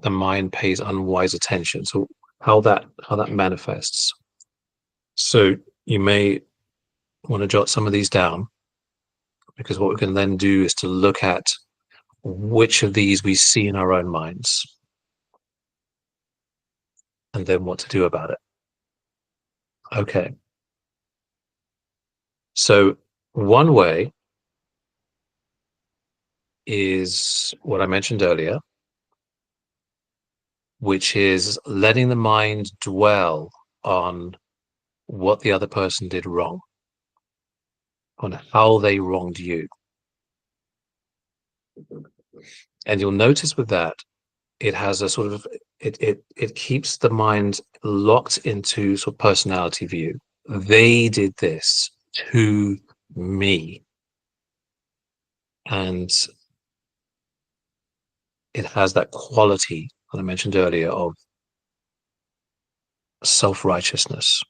the mind pays unwise attention. So how that manifests. So you may want to jot some of these down, because what we can then do is to look at which of these we see in our own minds and then what to do about it. Okay. So one way is what I mentioned earlier, which is letting the mind dwell on what the other person did wrong, on how they wronged you. And you'll notice with that, it has a sort of, it keeps the mind locked into sort of personality view. They did this to me. And it has that quality that I mentioned earlier of self-righteousness,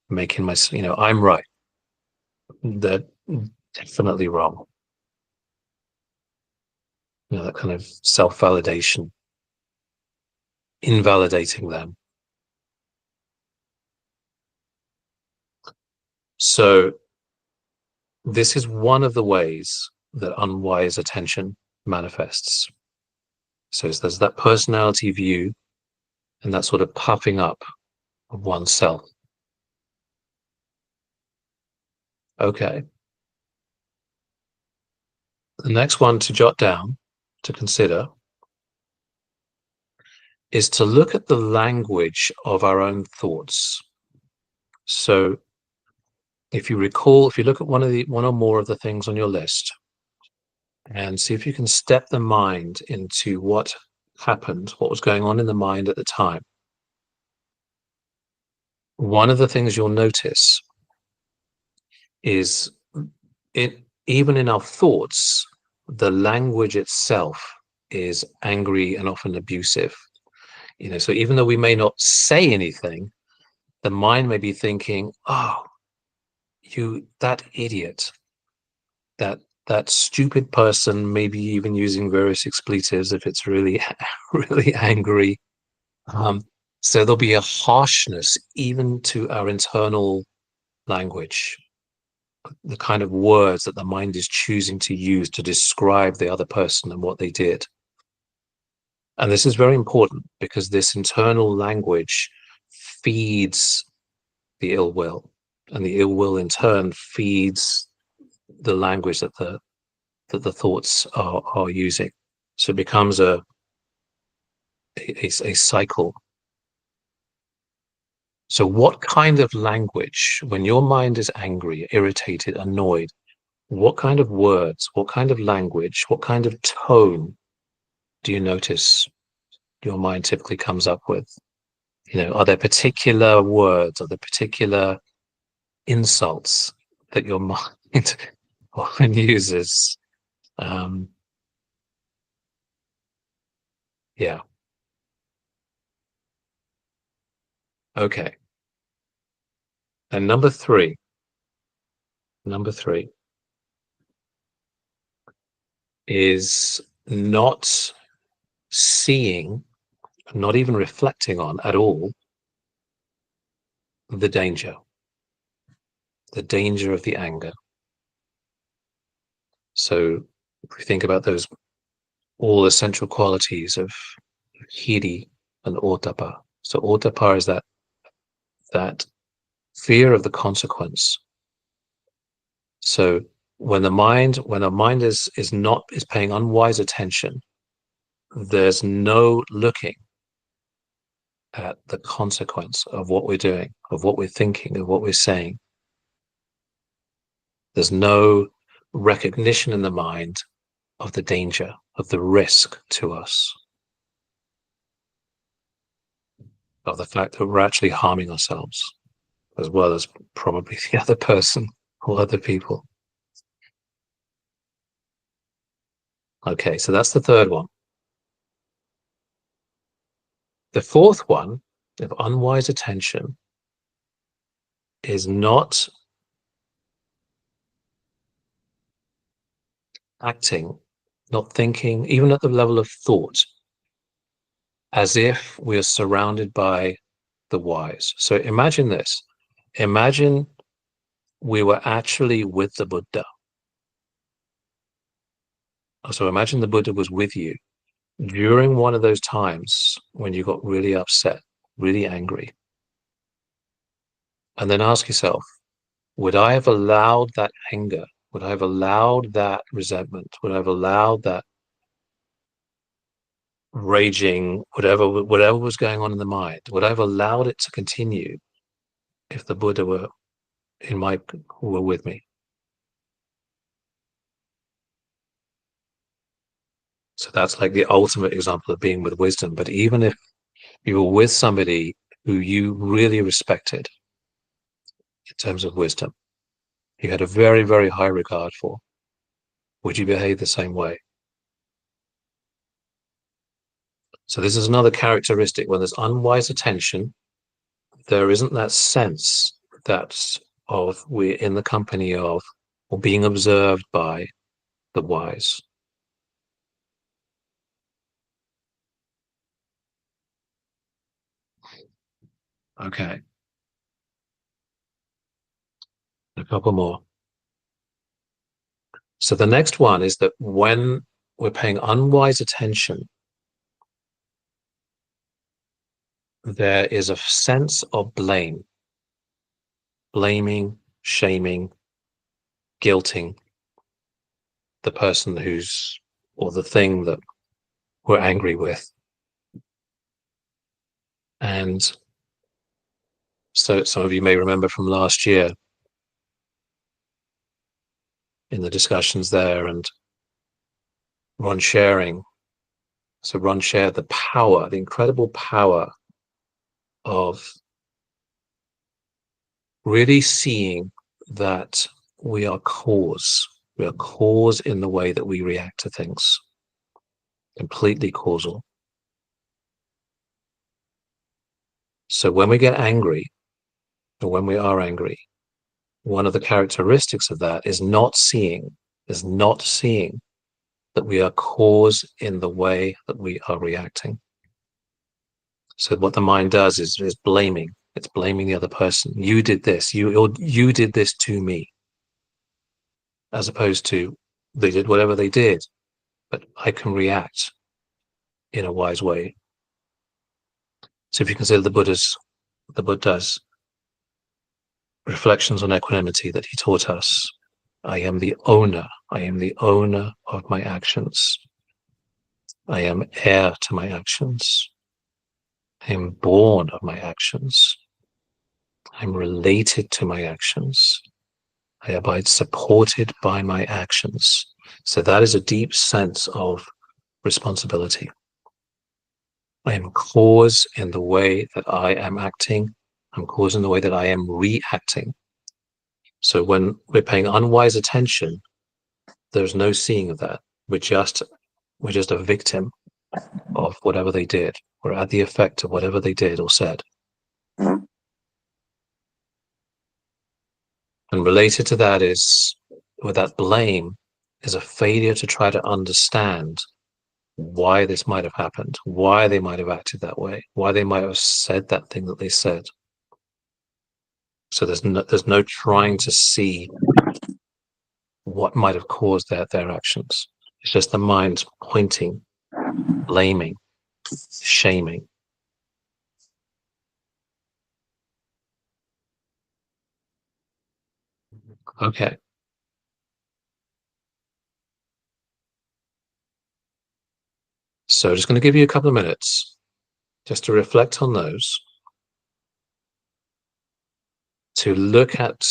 making my, I'm right. They're definitely wrong. That kind of self-validation, invalidating them. So this is one of the ways that unwise attention manifests. So there's that personality view and that sort of puffing up of oneself. Okay. The next one to jot down, to consider, is to look at the language of our own thoughts. So if you recall, if you look at one or more of the things on your list and see if you can step the mind into what happened, what was going on in the mind at the time. One of the things you'll notice is even in our thoughts, the language itself is angry and often abusive. So even though we may not say anything, the mind may be thinking, oh, that idiot, that stupid person, maybe even using various expletives if it's really, really angry. So there'll be a harshness even to our internal language, the kind of words that the mind is choosing to use to describe the other person and what they did. And this is very important because this internal language feeds the ill will, and the ill will in turn feeds the language that the thoughts are using. So it becomes a cycle. So what kind of language, when your mind is angry, irritated, annoyed, what kind of words, what kind of language, what kind of tone do you notice your mind typically comes up with? Are there particular words, are there particular insults that your mind often uses? Yeah. Okay. And number three is not seeing, not even reflecting on at all the danger of the anger. So if we think about those all essential qualities of hiri and ottappa. So ottappa is that fear of the consequence. So when the mind is paying unwise attention, there's no looking at the consequence of what we're doing, of what we're thinking, of what we're saying. There's no recognition in the mind of the danger, of the risk to us, of the fact that we're actually harming ourselves, as well as probably the other person or other people. Okay, so that's the third one. The fourth one, of unwise attention, is not acting, not thinking, even at the level of thought, as if we are surrounded by the wise. So imagine this. Imagine we were actually with the Buddha. So imagine the Buddha was with you during one of those times when you got really upset, really angry. And then ask yourself, would I have allowed that anger? Would I have allowed that resentment? Would I have allowed that raging, whatever was going on in the mind? Would I have allowed it to continue if the Buddha were with me? So that's like the ultimate example of being with wisdom. But even if you were with somebody who you really respected in terms of wisdom, you had a very, very high regard for, would you behave the same way? So this is another characteristic. When there's unwise attention, there isn't that sense that we're in the company of or being observed by the wise. Okay. A couple more. So the next one is that when we're paying unwise attention, there is a sense of blame, blaming, shaming, guilting the person or the thing that we're angry with. And so some of you may remember from last year in the discussions there, and Ron sharing. So Ron shared the incredible power of really seeing that we are cause in the way that we react to things, completely causal. So when we get angry, or when we are angry, one of the characteristics of that is not seeing that we are cause in the way that we are reacting. So what the mind does is blaming. It's blaming the other person. You did this. You did this to me. As opposed to they did whatever they did, but I can react in a wise way. So if you consider the Buddha's reflections on equanimity that he taught us, I am the owner of my actions. I am heir to my actions. I am born of my actions. I'm related to my actions. I abide supported by my actions. So that is a deep sense of responsibility. I am cause in the way that I am acting. I'm cause in the way that I am reacting. So when we're paying unwise attention, there's no seeing of that. We're just a victim of whatever they did. We're at the effect of whatever they did or said. And related to that is, with that blame, is a failure to try to understand why this might have happened, why they might have acted that way, why they might have said that thing that they said. So there's no trying to see what might have caused their actions. It's just the mind pointing, blaming, shaming. Okay. So just going to give you a couple of minutes just to reflect on those, to look at,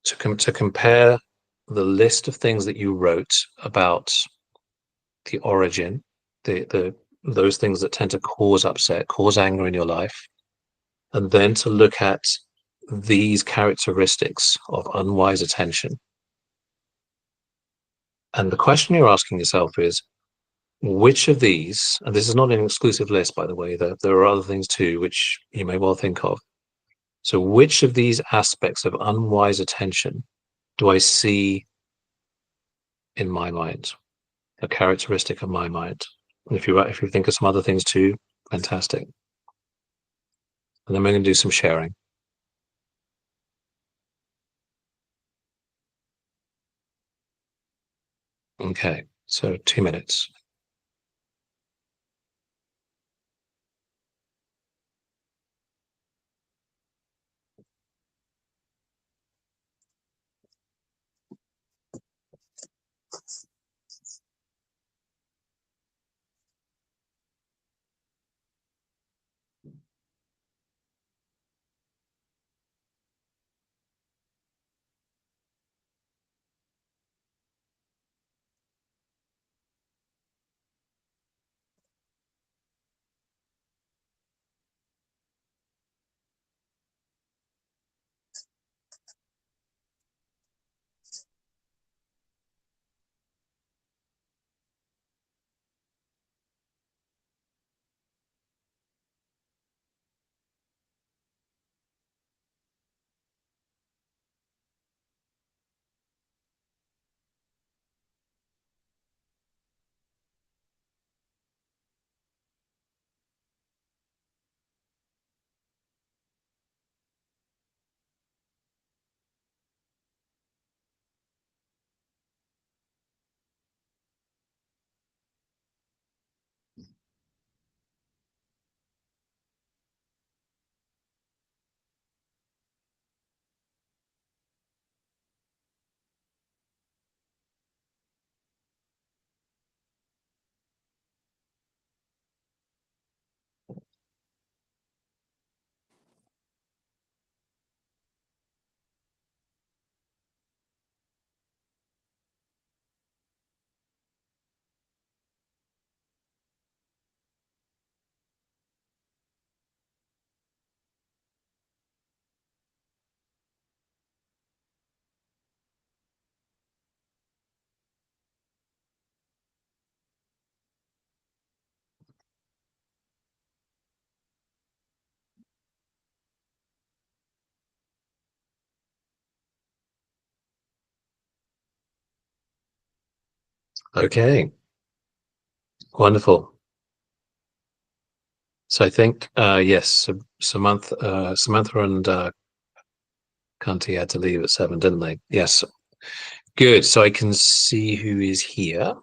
to compare the list of things that you wrote about the origin, those things that tend to cause upset, cause anger in your life, and then to look at these characteristics of unwise attention. And the question you're asking yourself is, which of these, and this is not an exclusive list, by the way, there are other things too, which you may well think of. So which of these aspects of unwise attention do I see in my mind, a characteristic of my mind? And if you think of some other things too, fantastic. And then we're going to do some sharing. Okay, so 2 minutes. Okay, wonderful. So I think, yes, Samantha and Kanti had to leave at 7, didn't they? Yes. Good. So I can see who is here.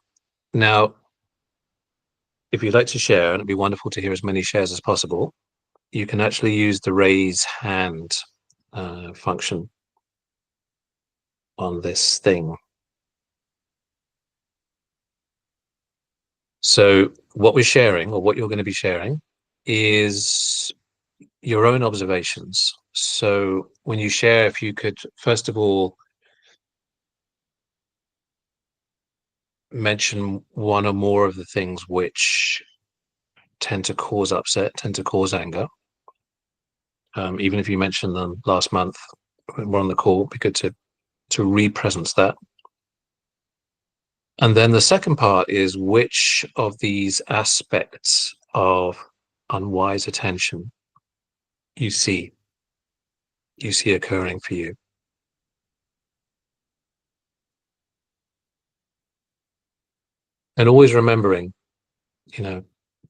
Now, if you'd like to share, and it'd be wonderful to hear as many shares as possible, you can actually use the raise hand function on this thing. So what we're sharing, or what you're going to be sharing, is your own observations. So when you share, if you could, first of all, mention one or more of the things which tend to cause upset, tend to cause anger. Even if you mentioned them last month when we're on the call, it'd be good to re-presence that. And then the second part is which of these aspects of unwise attention you see occurring for you. And always remembering,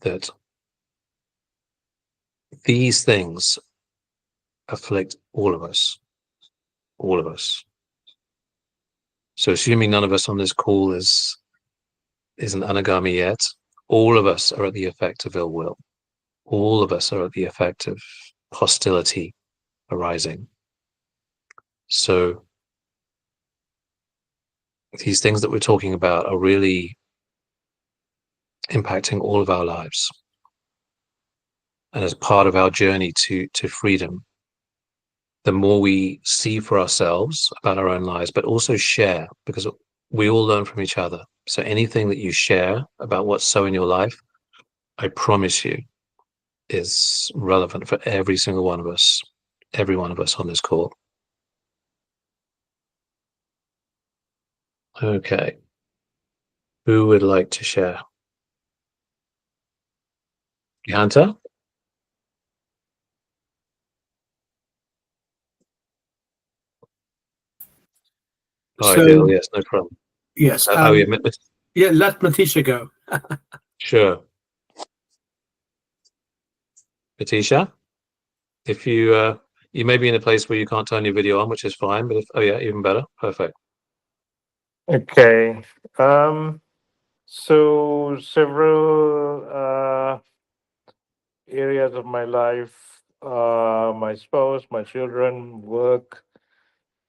that these things afflict all of us. All of us. So assuming none of us on this call is an anagami yet, all of us are at the effect of ill will. All of us are at the effect of hostility arising. So these things that we're talking about are really impacting all of our lives. And as part of our journey to freedom, the more we see for ourselves about our own lives, but also share, because we all learn from each other. So anything that you share about what's so in your life, I promise you, is relevant for every single one of us, every one of us on this call. Okay. Who would like to share? Hunter? Ideal, yes, no problem. Yes. Yeah, let Matisha go. sure. Matisha, if you may be in a place where you can't turn your video on, which is fine, but even better. Perfect. Okay. So several areas of my life, my spouse, my children, work,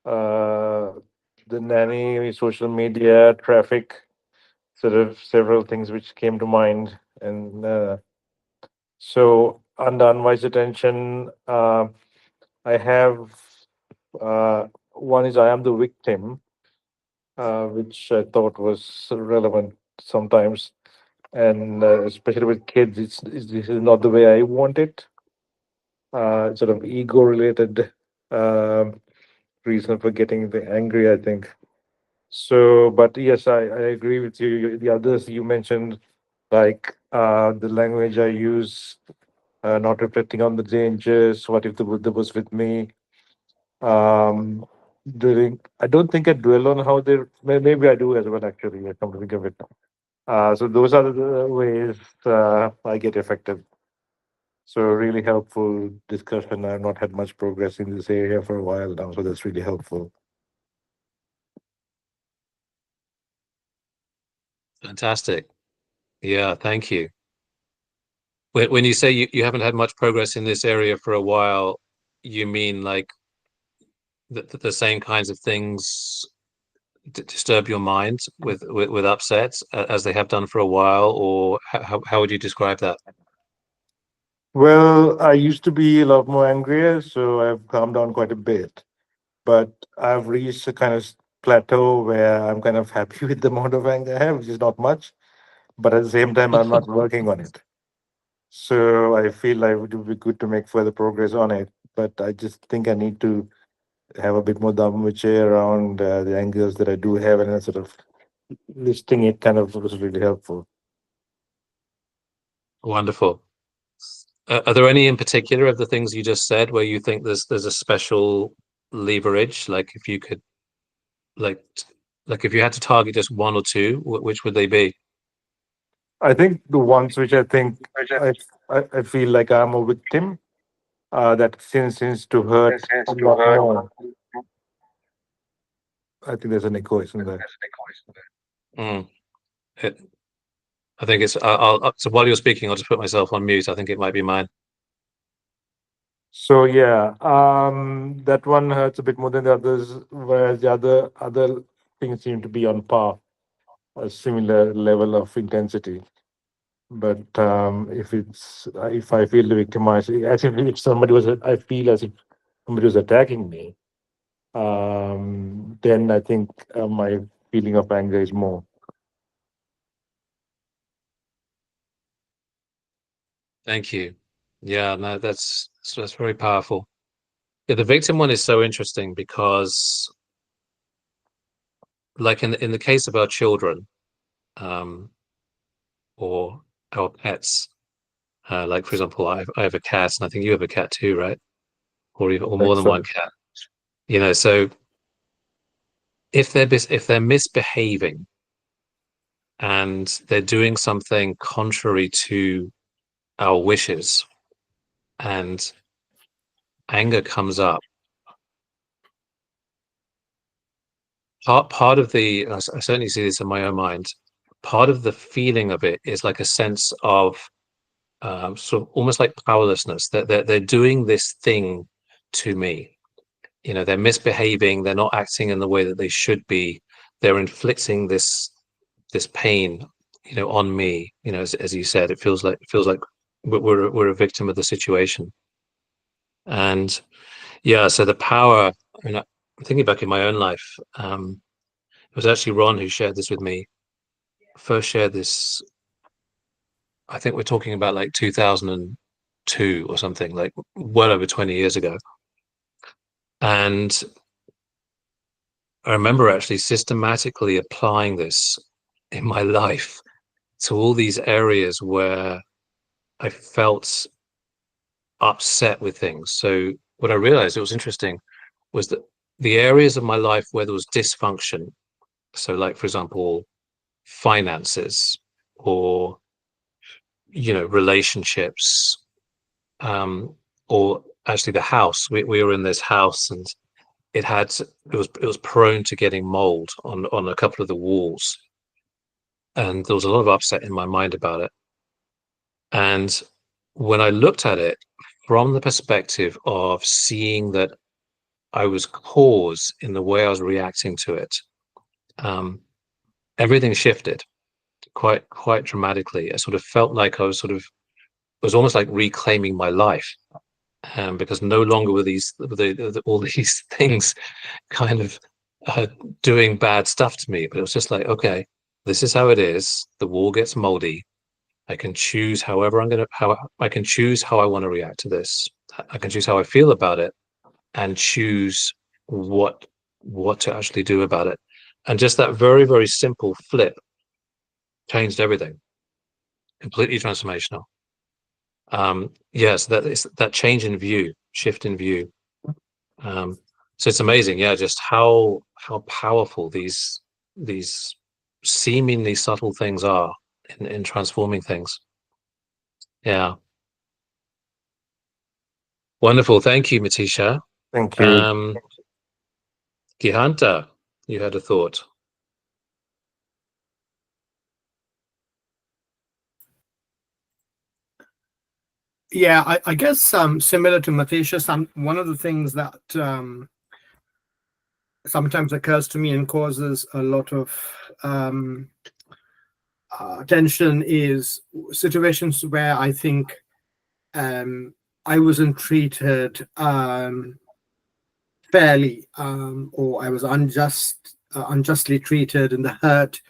uh, the nanny, social media, traffic, sort of several things which came to mind. And so under unwise attention, I have one is I am the victim, which I thought was relevant sometimes, and especially with kids, this is not the way I want it. Sort of ego related reason for getting angry, I think. So, but yes, I agree with you. The others you mentioned, like the language I use, not reflecting on the dangers. What if the Buddha was with me? Um, I don't think I dwell on how they. Maybe I do as well. Actually, I come to think of it. So those are the ways I get affected. So really helpful discussion. I've not had much progress in this area for a while now, so that's really helpful. Fantastic. Yeah, thank you. When you say you haven't had much progress in this area for a while, you mean like the same kinds of things disturb your mind with upsets as they have done for a while, or how would you describe that? Well, I used to be a lot more angrier, so I've calmed down quite a bit. But I've reached a kind of plateau where I'm kind of happy with the amount of anger I have, which is not much. But at the same time, I'm not working on it. So I feel like it would be good to make further progress on it. But I just think I need to have a bit more Dhamma Vicaya around the angers that I do have, and then sort of listing it kind of was really helpful. Wonderful. Are there any in particular of the things you just said where you think there's a special leverage? Like if you could, like if you had to target just one or two, which would they be? I think the ones which I think I feel like I'm a victim, that seems to hurt a lot more. I think there's an echo, isn't there? Mm. I think it's. So while you're speaking, I'll just put myself on mute. I think it might be mine. So yeah, that one hurts a bit more than the others, whereas the other things seem to be on par, a similar level of intensity. But if I feel victimized, as if somebody was, I feel as if somebody was attacking me, then I think my feeling of anger is more. Thank you. Yeah, no, that's very powerful. Yeah, the victim one is so interesting because, like in the case of our children, um, or our pets, like for example, I have a cat, and I think you have a cat too, right? Or more than one Excellent. cat. You know, so if they're misbehaving and they're doing something contrary to our wishes, and anger comes up, part of the I certainly see this in my own mind. Part of the feeling of it is like a sense of sort of almost like powerlessness, that they're doing this thing to me. You know, they're misbehaving, they're not acting in the way that they should be, they're inflicting this pain, you know, on me. You know, as you said, it feels like we're a victim of the situation. And yeah, so the power, I mean, I'm thinking back in my own life. It was actually Ron who shared this with me. First shared this, I think we're talking about like 2002 or something, like well over 20 years ago. And I remember actually systematically applying this in my life to all these areas where I felt upset with things. So what I realized, it was interesting, was that the areas of my life where there was dysfunction, so like for example, finances, or you know, relationships, um, or actually the house. We were in this house, and it was prone to getting mold on a couple of the walls, and there was a lot of upset in my mind about it. And when I looked at it from the perspective of seeing that I was cause in the way I was reacting to it, um, everything shifted quite dramatically. I sort of felt like I was sort of, it was almost like reclaiming my life, because no longer were all these things kind of doing bad stuff to me. But it was just like, okay, this is how it is. The wall gets moldy. I can choose how I can choose how I want to react to this. I can choose how I feel about it, and choose what to actually do about it. And just that very, very simple flip changed everything. Completely transformational. Yes, that is that change in view, shift in view. So it's amazing, yeah, just how powerful these seemingly subtle things are in transforming things. Yeah. Wonderful. Thank you, Matisha. Thank you. Um, Gihanta, you had a thought. Yeah, I guess similar to Matisha, one of the things that sometimes occurs to me and causes a lot of tension is situations where I think I wasn't treated fairly, or I was unjustly treated, and the hurt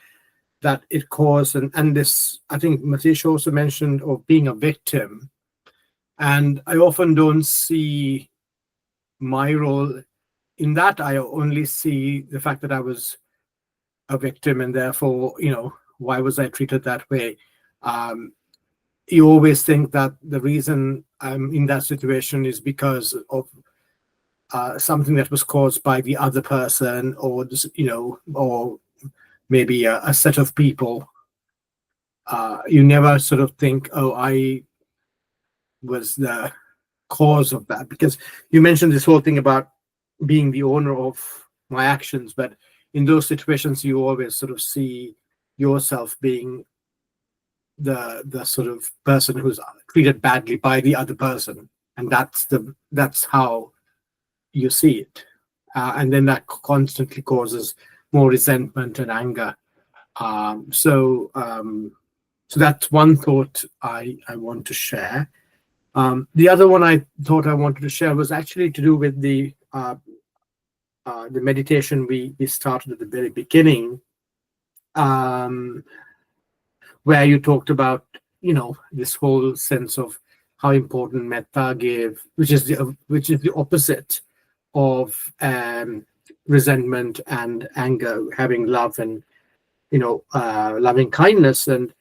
that it caused. And this, I think Matisha also mentioned, of being a victim. And I often don't see my role in that. I only see the fact that I was a victim, and therefore, why was I treated that way? You always think that the reason I'm in that situation is because of something that was caused by the other person, or or maybe a set of people. You never sort of think, oh, I was the cause of that, because you mentioned this whole thing about being the owner of my actions, but in those situations you always sort of see yourself being the sort of person who's treated badly by the other person, and that's how you see it, and then that constantly causes more resentment and anger. So that's one thought I want to share. The other one I thought I wanted to share was actually to do with the meditation we started at the very beginning, where you talked about this whole sense of how important metta give, which is the opposite of resentment and anger, having love and loving kindness, and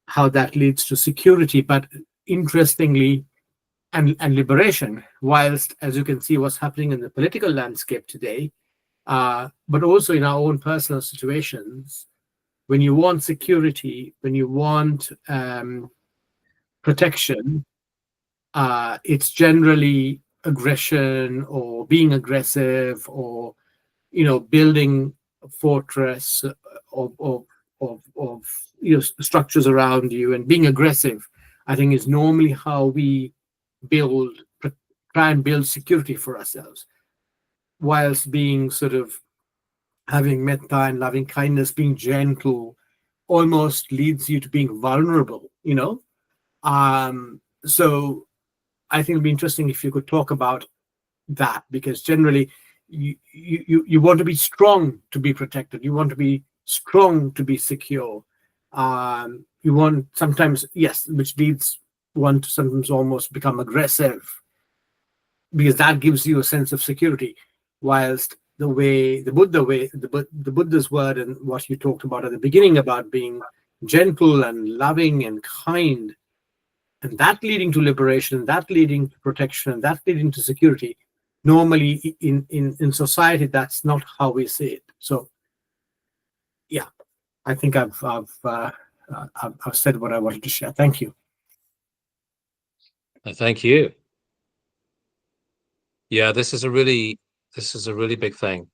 how that leads to security, but interestingly, and liberation. Whilst, as you can see, what's happening in the political landscape today, but also in our own personal situations, when you want security, when you want protection, it's generally aggression or being aggressive, or building a fortress of structures around you and being aggressive. I think is normally how we try and build security for ourselves, whilst being sort of having metta and loving kindness, being gentle, almost leads you to being vulnerable. So I think it'd be interesting if you could talk about that, because generally you want to be strong to be protected. You want to be strong to be secure. You want sometimes, yes, which leads one to sometimes almost become aggressive, because that gives you a sense of security. Whilst the Buddha's word and what you talked about at the beginning about being gentle and loving and kind, and that leading to liberation, that leading to protection, that leading to security. Normally in society, that's not how we see it. So, yeah, I think I've said what I wanted to share. Thank you. Thank you. Yeah, this is a really big thing.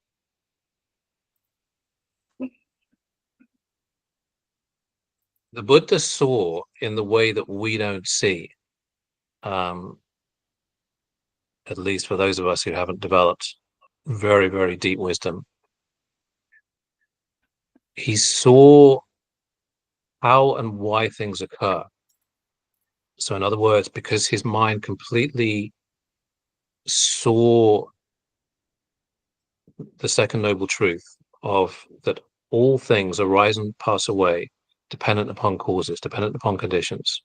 The Buddha saw in the way that we don't see, at least for those of us who haven't developed very, very deep wisdom. He saw how and why things occur. So in other words, because his mind completely saw the second noble truth of that all things arise and pass away, dependent upon causes, dependent upon conditions.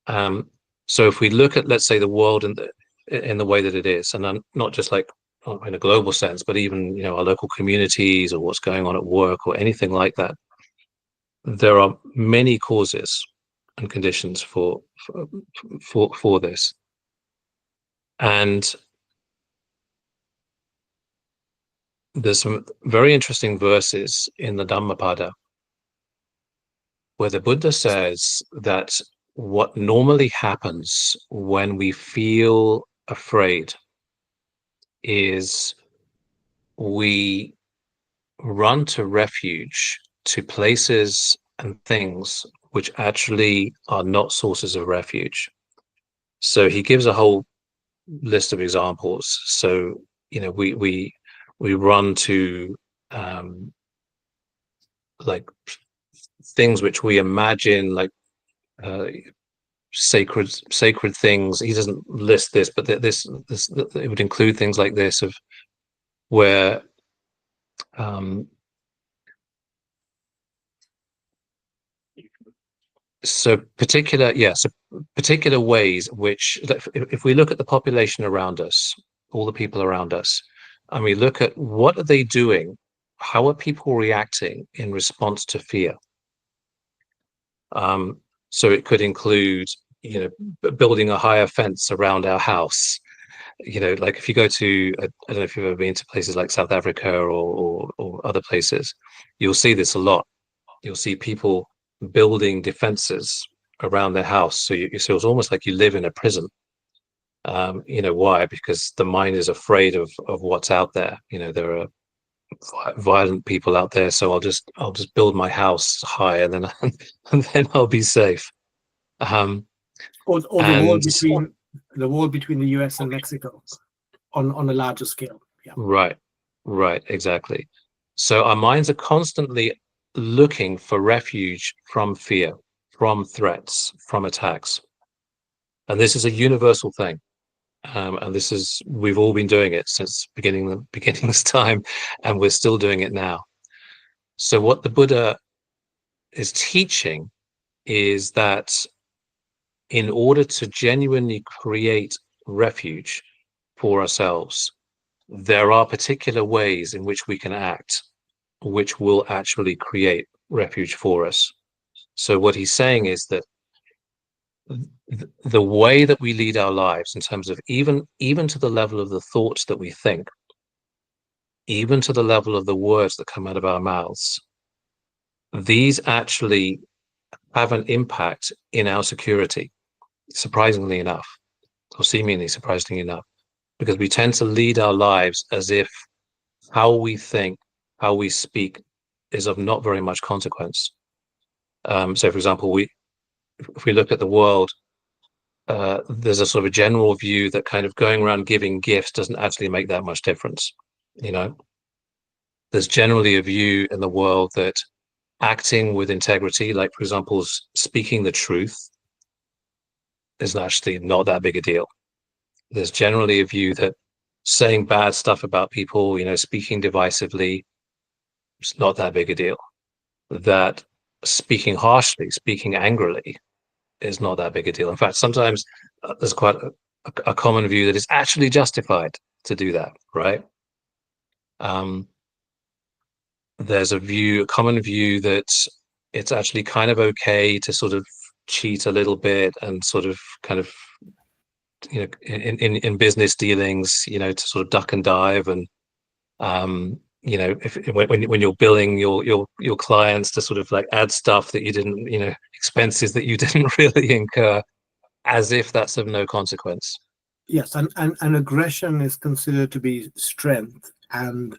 So if we look at, let's say, the world in the way that it is, and not just like in a global sense, but even our local communities or what's going on at work or anything like that, there are many causes and conditions for this, and there's some very interesting verses in the Dhammapada where the Buddha says that what normally happens when we feel afraid is we run to refuge, to places and things which actually are not sources of refuge. So he gives a whole list of examples. So we run to like things which we imagine like sacred things. He doesn't list this, but this it would include things like this, of where so particular ways which, if we look at the population around us, all the people around us, and we look at what are they doing, how are people reacting in response to fear. So it could include building a higher fence around our house. Like if you go to, I don't know if you've ever been to places like South Africa or other places, you'll see this a lot. You'll see people building defenses around their house. So so it's almost like you live in a prison. Why? Because the mind is afraid of what's out there. There are violent people out there, so I'll just build my house high, and then and then I'll be safe. Or the wall between the US and Mexico on a larger scale. Yeah. Right, exactly. So our minds are constantly looking for refuge from fear, from threats, from attacks. And this is a universal thing. And we've all been doing it since beginning's time, and we're still doing it now. So what the Buddha is teaching is that in order to genuinely create refuge for ourselves, there are particular ways in which we can act, which will actually create refuge for us. So what he's saying is that the way that we lead our lives, in terms of even to the level of the thoughts that we think, even to the level of the words that come out of our mouths, these actually have an impact in our security, surprisingly enough, or seemingly surprisingly enough, because we tend to lead our lives as if how we think, how we speak is of not very much consequence. So, for example, if we look at the world, there's a sort of a general view that kind of going around giving gifts doesn't actually make that much difference. You know, there's generally a view in the world that acting with integrity, like, for example, speaking the truth, is actually not that big a deal. There's generally a view that saying bad stuff about people, speaking divisively, it's not that big a deal. That speaking harshly, speaking angrily, is not that big a deal. In fact, sometimes there's quite a common view that it's actually justified to do that, right? There's a common view that it's actually kind of okay to sort of cheat a little bit and sort of kind of, in business dealings, to sort of duck and dive, and when you're billing your clients, to sort of like add stuff that you didn't, expenses that you didn't really incur, as if that's of no consequence. Yes, and aggression is considered to be strength, and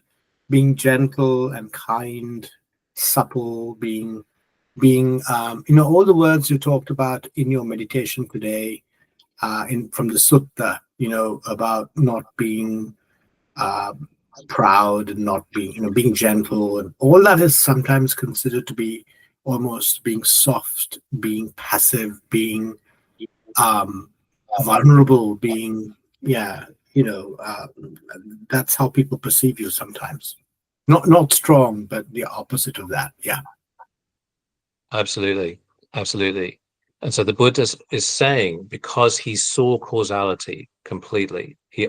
being gentle and kind, supple, being all the words you talked about in your meditation today, from the sutta, about not being proud and not being gentle, and all that is sometimes considered to be almost being soft, being passive, being vulnerable, being that's how people perceive you sometimes. Not strong, but the opposite of that. Yeah. Absolutely. And so the Buddha is saying, because he saw causality completely, he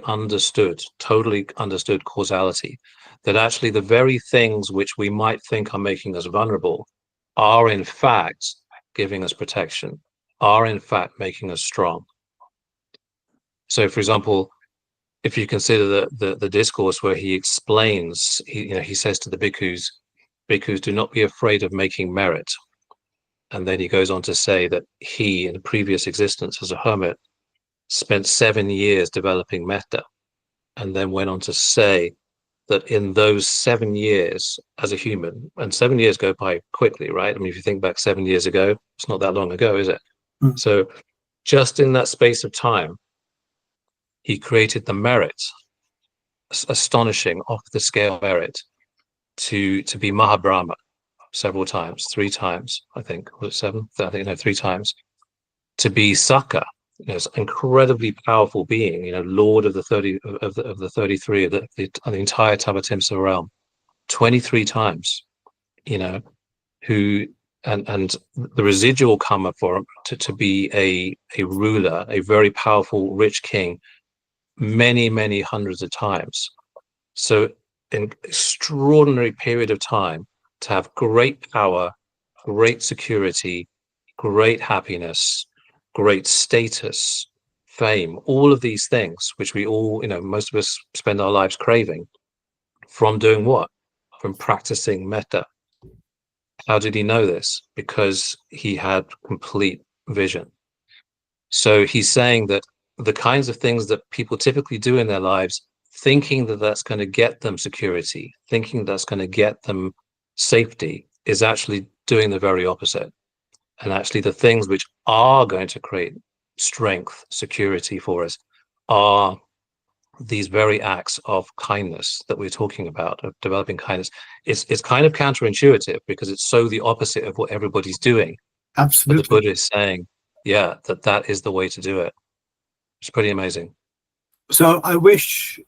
totally understood causality, that actually the very things which we might think are making us vulnerable are in fact giving us protection, are in fact making us strong. So, for example, if you consider the discourse where he explains, he says to the bhikkhus, do not be afraid of making merit. And then he goes on to say that he, in a previous existence as a hermit, spent 7 years developing metta, and then went on to say that in those 7 years as a human, and 7 years go by quickly, right? I mean, if you think back 7 years ago, it's not that long ago, is it? Mm. So just in that space of time, he created the merit, astonishing, off the scale merit, to be Mahabrahma several times, 3 times, I think. Was it 7? I think, no, 3 times. To be Sakka, this incredibly powerful being, Lord of the 33 of the entire Tavatimsa realm, 23 times, who and the residual karma for him to be a ruler, a very powerful, rich king, many, many hundreds of times. So in extraordinary period of time, to have great power, great security, great happiness, great status, fame, all of these things, which we all, most of us spend our lives craving, from doing what? From practicing metta. How did he know this? Because he had complete vision. So he's saying that the kinds of things that people typically do in their lives, thinking that that's going to get them security, thinking that's going to get them safety, is actually doing the very opposite. And actually the things which are going to create strength, security for us, are these very acts of kindness that we're talking about, of developing kindness. It's kind of counterintuitive, because it's so the opposite of what everybody's doing. Absolutely. But the Buddha is saying, that is the way to do it. It's pretty amazing. So I wish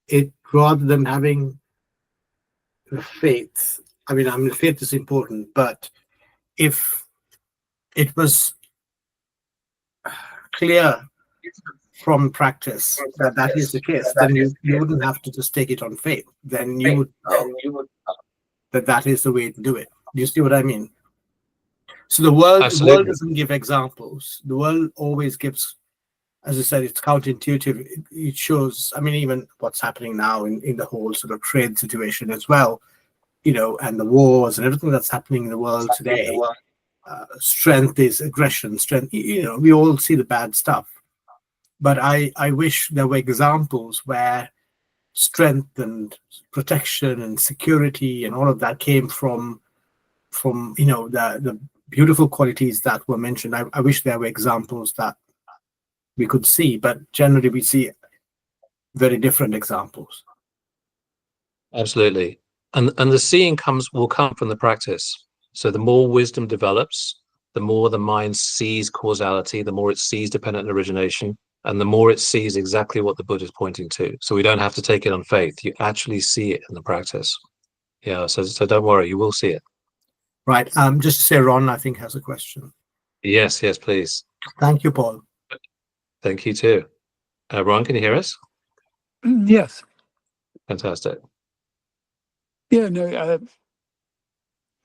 it, rather than having faith, I mean, faith is important, but if it was clear from practice that that is the case, then you wouldn't have to just take it on faith. Then you would know that that is the way to do it. Do you see what I mean? So the world Absolutely. doesn't give examples. The world always gives, as I said, it's counterintuitive. It shows, I mean, even what's happening now in the whole sort of trade situation as well, you know, and the wars and everything that's happening in the world today. Strength is aggression, strength, you know, we all see the bad stuff. But I wish there were examples where strength and protection and security and all of that came from you know, the beautiful qualities that were mentioned. I wish there were examples that we could see, but generally we see very different examples. Absolutely. And the seeing will come from the practice. So the more wisdom develops, the more the mind sees causality, the more it sees dependent origination, and the more it sees exactly what the Buddha is pointing to. So we don't have to take it on faith. You actually see it in the practice. Yeah, so don't worry, you will see it. Right. Just to say, Ron, I think, has a question. Yes, please. Thank you, Paul. Thank you too. Ron, can you hear us? Yes. Fantastic. Yeah, no,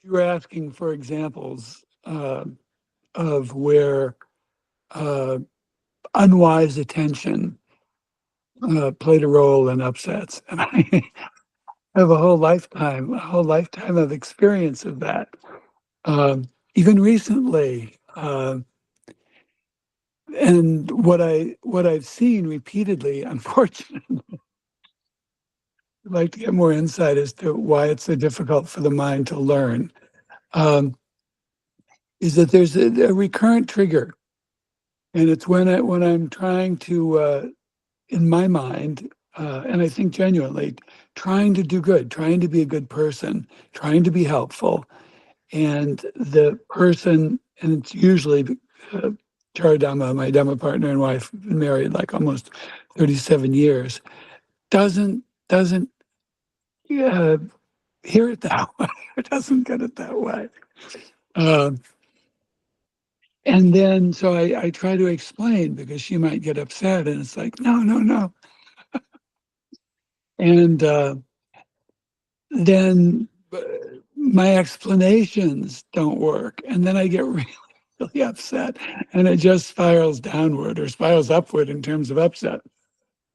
you were asking for examples of where unwise attention played a role in upsets. And I have a whole lifetime of experience of that. Even recently, and what I've seen repeatedly, unfortunately, I'd like to get more insight as to why it's so difficult for the mind to learn, is that there's a recurrent trigger, and it's when I'm trying to, in my mind, and I think genuinely, trying to do good, trying to be a good person, trying to be helpful, and the person, and it's usually Charadhamma, my Dhamma partner and wife, been married like almost 37 years, doesn't hear it that way, or doesn't get it that way. And then, so I try to explain, because she might get upset, and it's like, no. And then my explanations don't work. And then I get really, really upset, and it just spirals downward or spirals upward in terms of upset.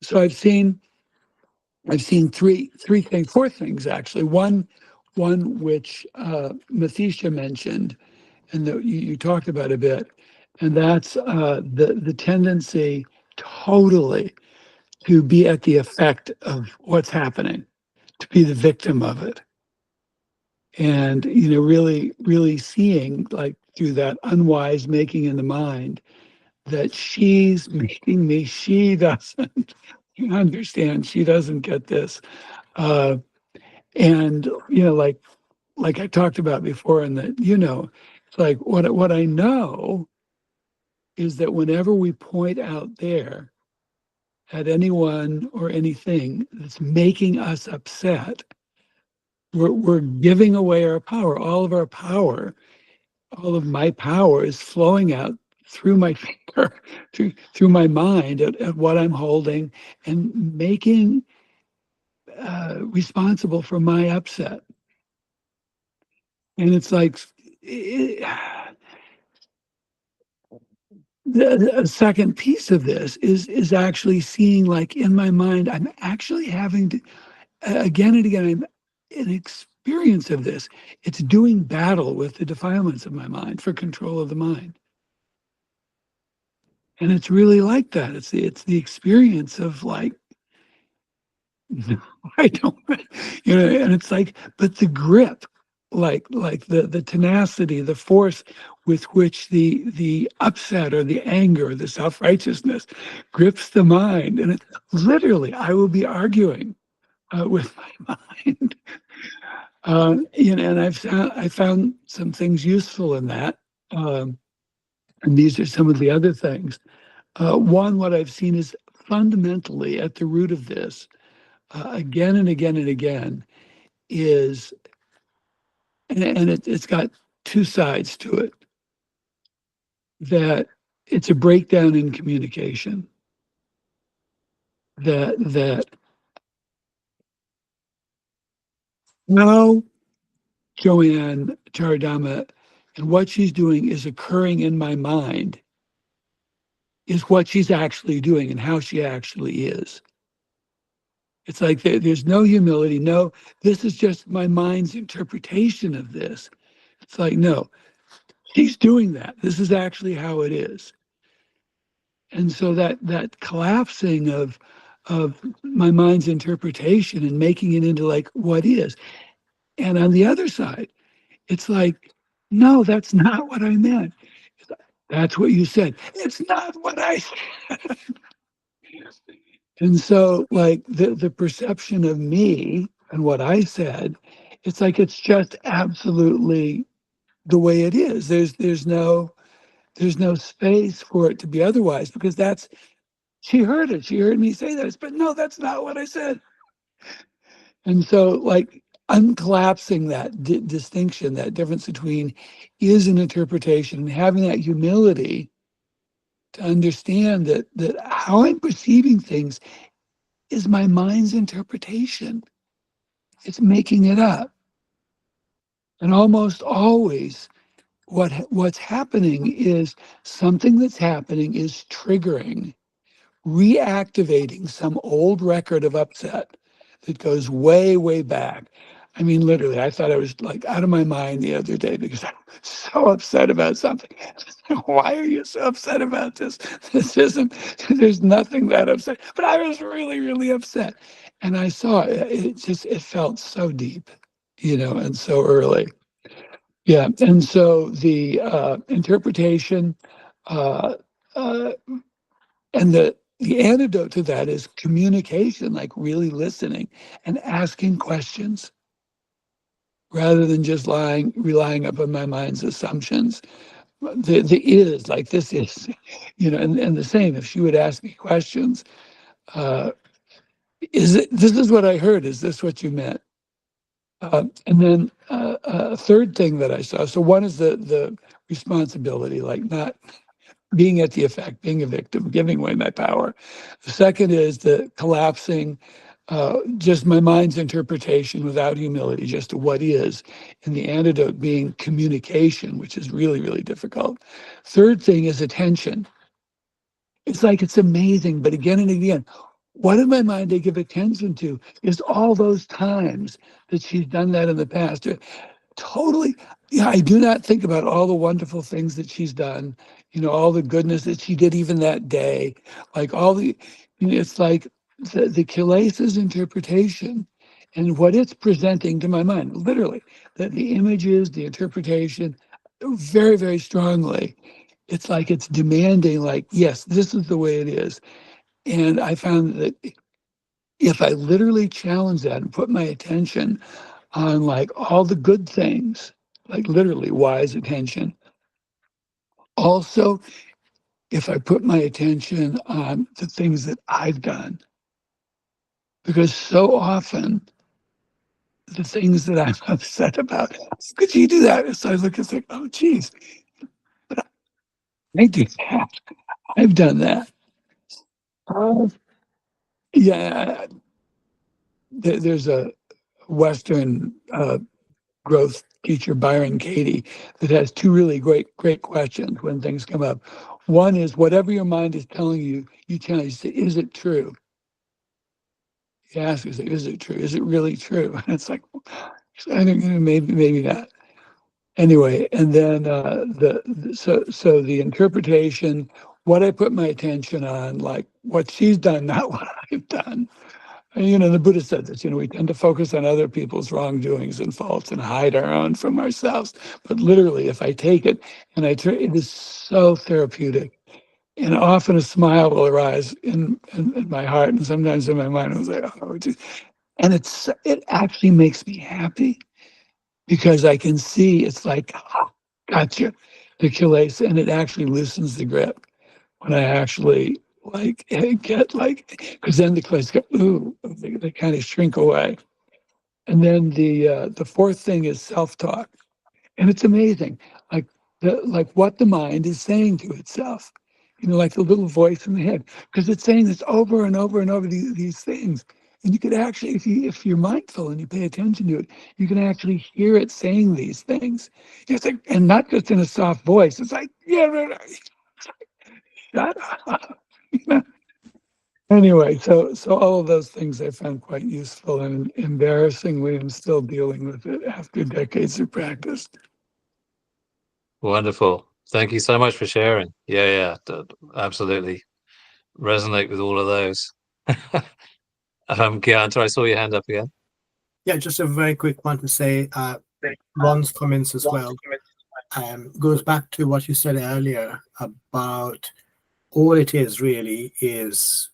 So I've seen four things actually. One which Mathisha mentioned, and that you talked about a bit, and that's the tendency totally to be at the effect of what's happening, to be the victim of it, and really seeing, like, through that unwise making in the mind, that she's making me. She doesn't understand. She doesn't get this, and like I talked about before, and that it's like what I know is that whenever we point out there at anyone or anything that's making us upset, we're giving away our power. All of our power, all of my power is flowing out through my finger, through my mind at what I'm holding, and making responsible for my upset. And it's like the second piece of this is actually seeing, like, in my mind, I'm actually having to, again and again, I'm an experience of this. It's doing battle with the defilements of my mind for control of the mind. And it's really like that. It's the experience of, like, I don't, and it's like, but the grip, like the tenacity, the force with which the upset or the anger, or the self-righteousness grips the mind. And it literally, I will be arguing with my mind. And I found some things useful in that. And these are some of the other things. One, what I've seen is fundamentally at the root of this, again and again and again, is, and it's got two sides to it, that it's a breakdown in communication that now Joanne Charadama and what she's doing is occurring in my mind is what she's actually doing and how she actually is. It's like there's no humility. No, this is just my mind's interpretation of this. It's like, no, she's doing that. This is actually how it is. And so that collapsing of my mind's interpretation and making it into like what is. And on the other side, it's like, no, that's not what I meant. That's what you said. It's not what I said. And so like the perception of me and what I said, it's like it's just absolutely the way it is. There's no space for it to be otherwise because that's she heard it. She heard me say that. But no, that's not what I said. And so like uncollapsing that distinction, that difference between is an interpretation and having that humility to understand that how I'm perceiving things is my mind's interpretation. It's making it up. And almost always what's happening is something that's happening is triggering, reactivating some old record of upset that goes way, way back. I mean, literally, I thought I was like out of my mind the other day because I'm so upset about something. Why are you so upset about this? This isn't, there's nothing that upset, but I was really, really upset. And I saw it felt so deep, and so early. Yeah. And so the interpretation uh, uh, and the antidote to that is communication, like really listening and asking questions rather than just relying upon my mind's assumptions. The is like this is, and the same. If she would ask me questions, this is what I heard? Is this what you meant? And then a third thing that I saw. So one is the responsibility, like not being at the effect, being a victim, giving away my power. The second is the collapsing, just my mind's interpretation without humility, just to what is. And the antidote being communication, which is really, really difficult. Third thing is attention. It's like it's amazing, but again and again, what in my mind I give attention to is all those times that she's done that in the past. Totally. Yeah, I do not think about all the wonderful things that she's done, all the goodness that she did even that day, like all it's like the Kiles's interpretation and what it's presenting to my mind, literally, that the images, the interpretation, very, very strongly, it's like it's demanding, like, yes, this is the way it is. And I found that if I literally challenge that and put my attention on like all the good things, like literally wise attention. Also, if I put my attention on the things that I've done, because so often the things that I'm upset about, could you do that? So I look and think, oh, geez, but I do that. I've done that. Yeah, there's a Western growth teacher, Byron Katie, that has two really great questions when things come up. One is whatever your mind is telling you, you challenge. You say, is it true? You ask, is it true? Is it really true? And it's like, I think maybe not. Anyway, and then so the interpretation, what I put my attention on, like what she's done, not what I've done. And, the Buddha said this, we tend to focus on other people's wrongdoings and faults and hide our own from ourselves. But literally, if I take it and it is so therapeutic. And often a smile will arise in my heart and sometimes in my mind. I was like, oh, and it actually makes me happy because I can see it's like, oh, gotcha, the kilesa, and it actually loosens the grip when I actually get because then the clays go, ooh, they kind of shrink away. And then the fourth thing is self-talk. And it's amazing, like what the mind is saying to itself. like the little voice in the head, because it's saying this over and over and over these things. And you could actually, if you're mindful and you pay attention to it, you can actually hear it saying these things. It's like, and not just in a soft voice. It's like, yeah, shut up. Anyway, so all of those things I found quite useful, and embarrassingly, I'm still dealing with it after decades of practice. Wonderful. Thank you so much for sharing. Yeah, absolutely. Resonate with all of those. Gyanta, I saw your hand up again. Yeah, just a very quick one to say, Ron's comments as well, goes back to what you said earlier about all it is really is,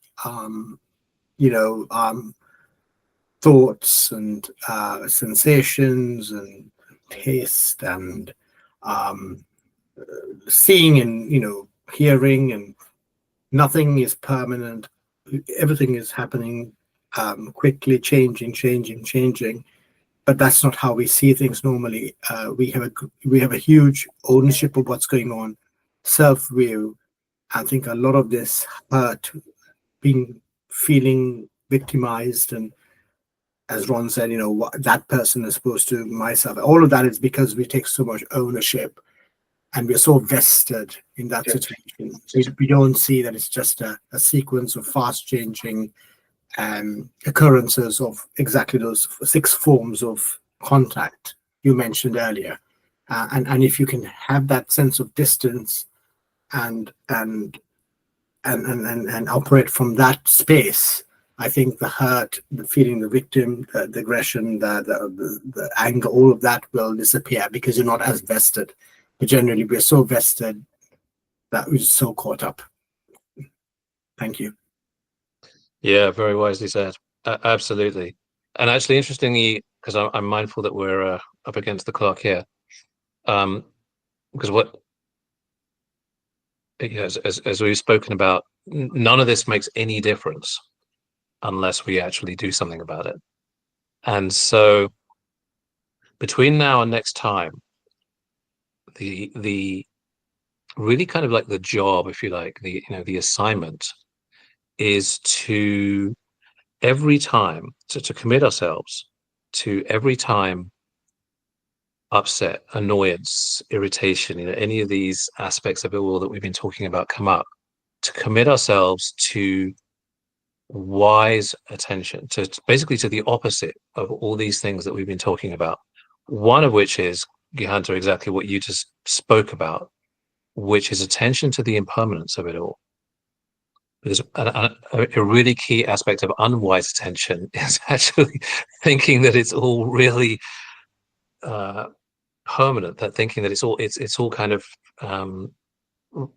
thoughts and sensations and taste and seeing and, hearing, and nothing is permanent. Everything is happening quickly, changing. But that's not how we see things normally. We have a huge ownership of what's going on, self-view. I think a lot of this hurt, feeling victimized, and as Ron said, what that person is supposed to myself. All of that is because we take so much ownership, and we're so vested in that situation. We don't see that it's just a sequence of fast-changing occurrences of exactly those 6 forms of contact you mentioned earlier, and if you can have that sense of distance and operate from that space, I think the hurt, the feeling the victim, the aggression, the anger, all of that will disappear because you're not as vested. But generally, we're so vested that we're so caught up. Thank you. Yeah, very wisely said. Absolutely. And actually, interestingly, because I'm mindful that we're up against the clock here, because as we've spoken about, none of this makes any difference unless we actually do something about it. And so between now and next time, the really kind of like the job, if you like, the assignment is to every time to commit ourselves to every time upset, annoyance, irritation, any of these aspects of it all that we've been talking about come up, to commit ourselves to wise attention, to basically to the opposite of all these things that we've been talking about. One of which is, Gihanta, exactly what you just spoke about, which is attention to the impermanence of it all. Because a really key aspect of unwise attention is actually thinking that it's all really permanent, that thinking that it's all kind of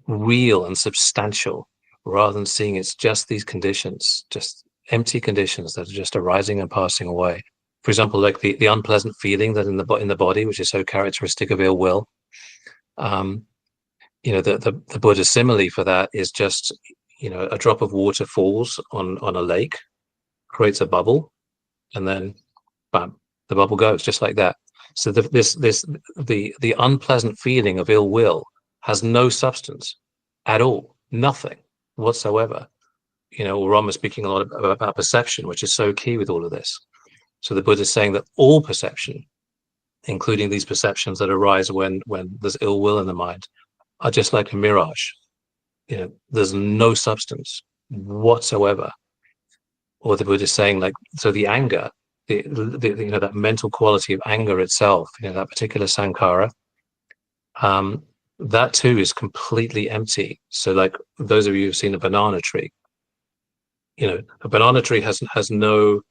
real and substantial, rather than seeing it's just these conditions, just empty conditions that are just arising and passing away. For example, like the unpleasant feeling that in the body, which is so characteristic of ill will. The Buddha simile for that is just, a drop of water falls on a lake, creates a bubble, and then bam, the bubble goes just like that. So the unpleasant feeling of ill will has no substance at all, nothing whatsoever. Ron was speaking a lot about perception, which is so key with all of this. So the Buddha is saying that all perception, including these perceptions that arise when there's ill will in the mind, are just like a mirage. There's no substance whatsoever. Or the Buddha is saying, like, so the anger, that mental quality of anger itself, that particular sankhara, that too is completely empty. So, like those of you who've seen a banana tree, a banana tree has no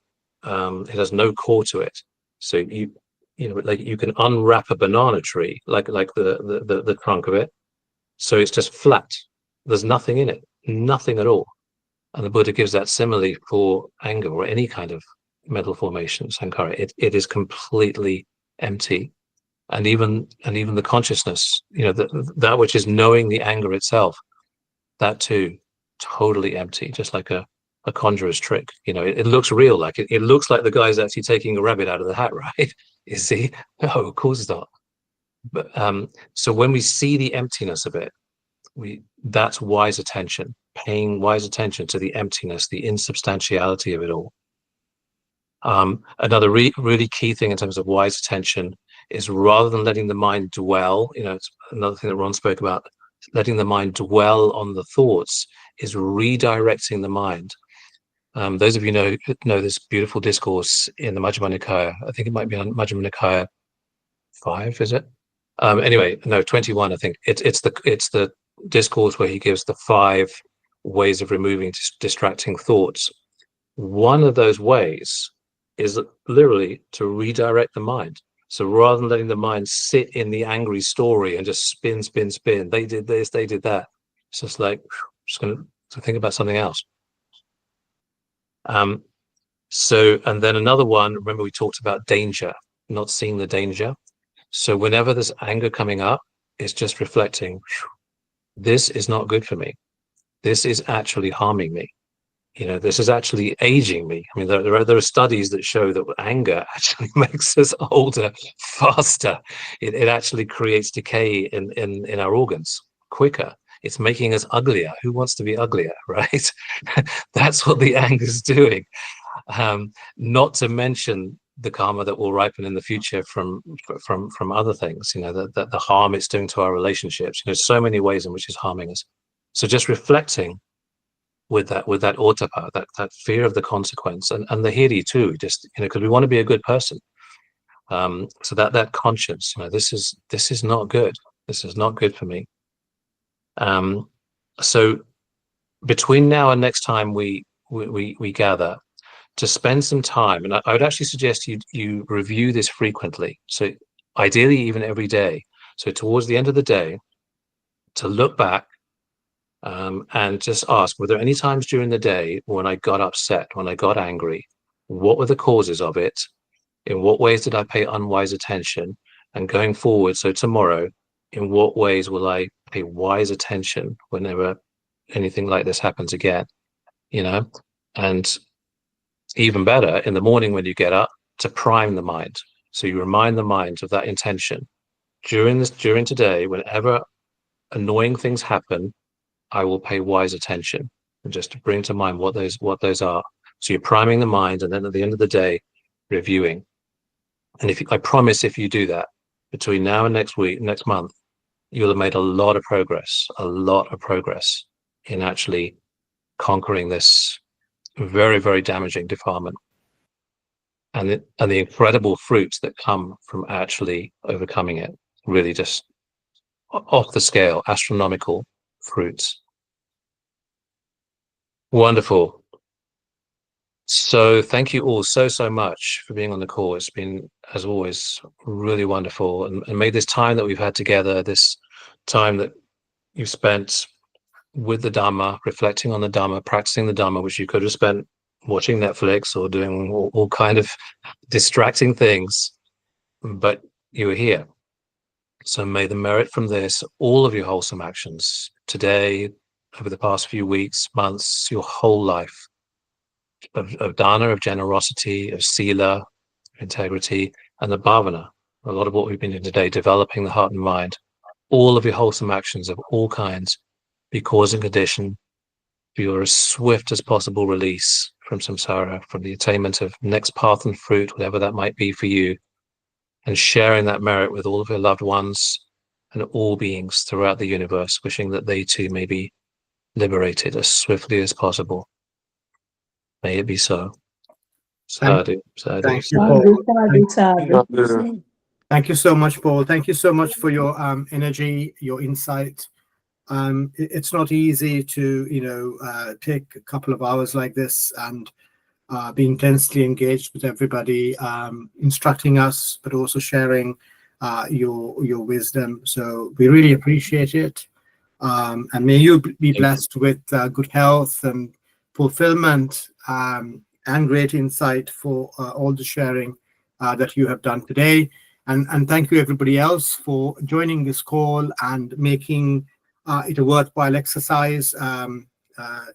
it has no core to it. So like you can unwrap a banana tree, like the trunk of it, so it's just flat. There's nothing in it, nothing at all. And the Buddha gives that simile for anger or any kind of mental formation, sankhara. It is completely empty. And even the consciousness, that which is knowing the anger itself, that too, totally empty, just like a conjurer's trick. It looks real, like it looks like the guy's actually taking a rabbit out of the hat, right? You see? No, of course not. But so when we see the emptiness of it, That's wise attention, paying wise attention to the emptiness, the insubstantiality of it all. Another really key thing in terms of wise attention is, rather than letting the mind dwell, it's another thing that Ron spoke about, letting the mind dwell on the thoughts, is redirecting the mind. Those of you know this beautiful discourse in the Majjhima Nikaya. I think it might be on Majjhima Nikaya 5, is it? Anyway, no, 21. I think it's the discourse where he gives the 5 ways of removing distracting thoughts. One of those ways is literally to redirect the mind. So rather than letting the mind sit in the angry story and just spin, they did this, they did that, it's just like, just going to think about something else. So, and then another one, remember we talked about danger, not seeing the danger. So whenever there's anger coming up, it's just reflecting, this is not good for me. This is actually harming me. This is actually aging me. I mean, there are studies that show that anger actually makes us older faster. It actually creates decay in our organs quicker. It's making us uglier. Who wants to be uglier, right? That's what the anger's doing. Not to mention the karma that will ripen in the future from other things. The harm it's doing to our relationships. There's so many ways in which it's harming us. So just reflecting with that otapa, that fear of the consequence, and the hiri too, just because we want to be a good person. So that conscience, this is not good. This is not good for me. So between now and next time we gather, to spend some time, and I would actually suggest you review this frequently. So ideally even every day. So towards the end of the day, to look back and just ask, were there any times during the day when I got upset, when I got angry? What were the causes of it? In what ways did I pay unwise attention? And going forward, so tomorrow, in what ways will I pay wise attention whenever anything like this happens again? And even better, in the morning when you get up, to prime the mind. So you remind the mind of that intention. During today, whenever annoying things happen, I will pay wise attention, and just to bring to mind what those are. So you're priming the mind, and then at the end of the day, reviewing. And I promise, if you do that between now and next month, you'll have made a lot of progress in actually conquering this very, very damaging defilement, and the incredible fruits that come from actually overcoming it. Really, just off the scale, astronomical fruits. Wonderful. So thank you all so much for being on the call. It's been, as always, really wonderful, and may this time that we've had together, this time that you've spent with the Dhamma, reflecting on the Dhamma, practicing the Dhamma, which you could have spent watching Netflix or doing all kind of distracting things, but you were here. So may the merit from this, all of your wholesome actions today, over the past few weeks, months, your whole life, of dana, of generosity, of sila, integrity, and the bhavana, a lot of what we've been doing today, developing the heart and mind, all of your wholesome actions of all kinds be cause and condition for your as swift as possible release from samsara, from the attainment of next path and fruit, whatever that might be for you, and sharing that merit with all of your loved ones and all beings throughout the universe, wishing that they too may be liberated as swiftly as possible. May it be so. Sadhu, sadhu. Thank you, Paul. Sadhu. Thank you so much, Paul. Thank you so much for your energy, your insight. It's not easy to take a couple of hours like this and be intensely engaged with everybody, instructing us, but also sharing your wisdom. So we really appreciate it. And may you be blessed with good health and fulfillment and great insight for all the sharing that you have done today. And thank you everybody else for joining this call and making it a worthwhile exercise.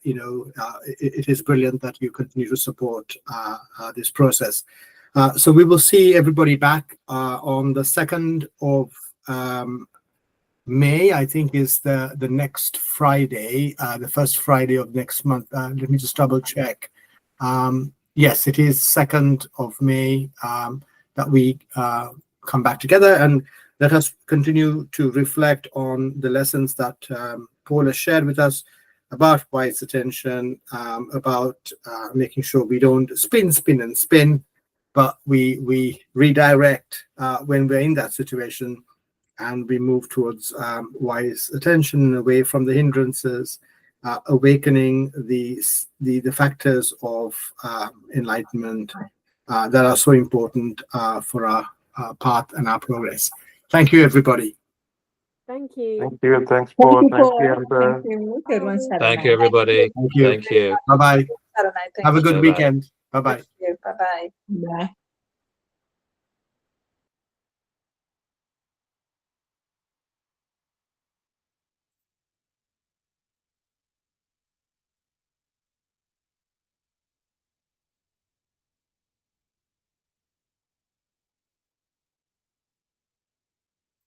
It is brilliant that you continue to support this process. So we will see everybody back on the 2nd of May, I think, is the next Friday, the first Friday of next month. Let me just double check. Yes, it is 2nd of May that we come back together, and let us continue to reflect on the lessons that Paul has shared with us about wise attention, about making sure we don't spin, but we redirect when we're in that situation, and we move towards wise attention, away from the hindrances, awakening the factors of enlightenment that are so important for our path and our progress. Thank you, everybody. Thank you. Thank you. Thanks, Paul. Thank you, Amber. Thank you. Good one, Thank you, everybody. Thank you. Thank you. Bye-bye. Saranai. Thank Have a you. good Bye-bye. weekend. Bye-bye. Bye-bye. Bye.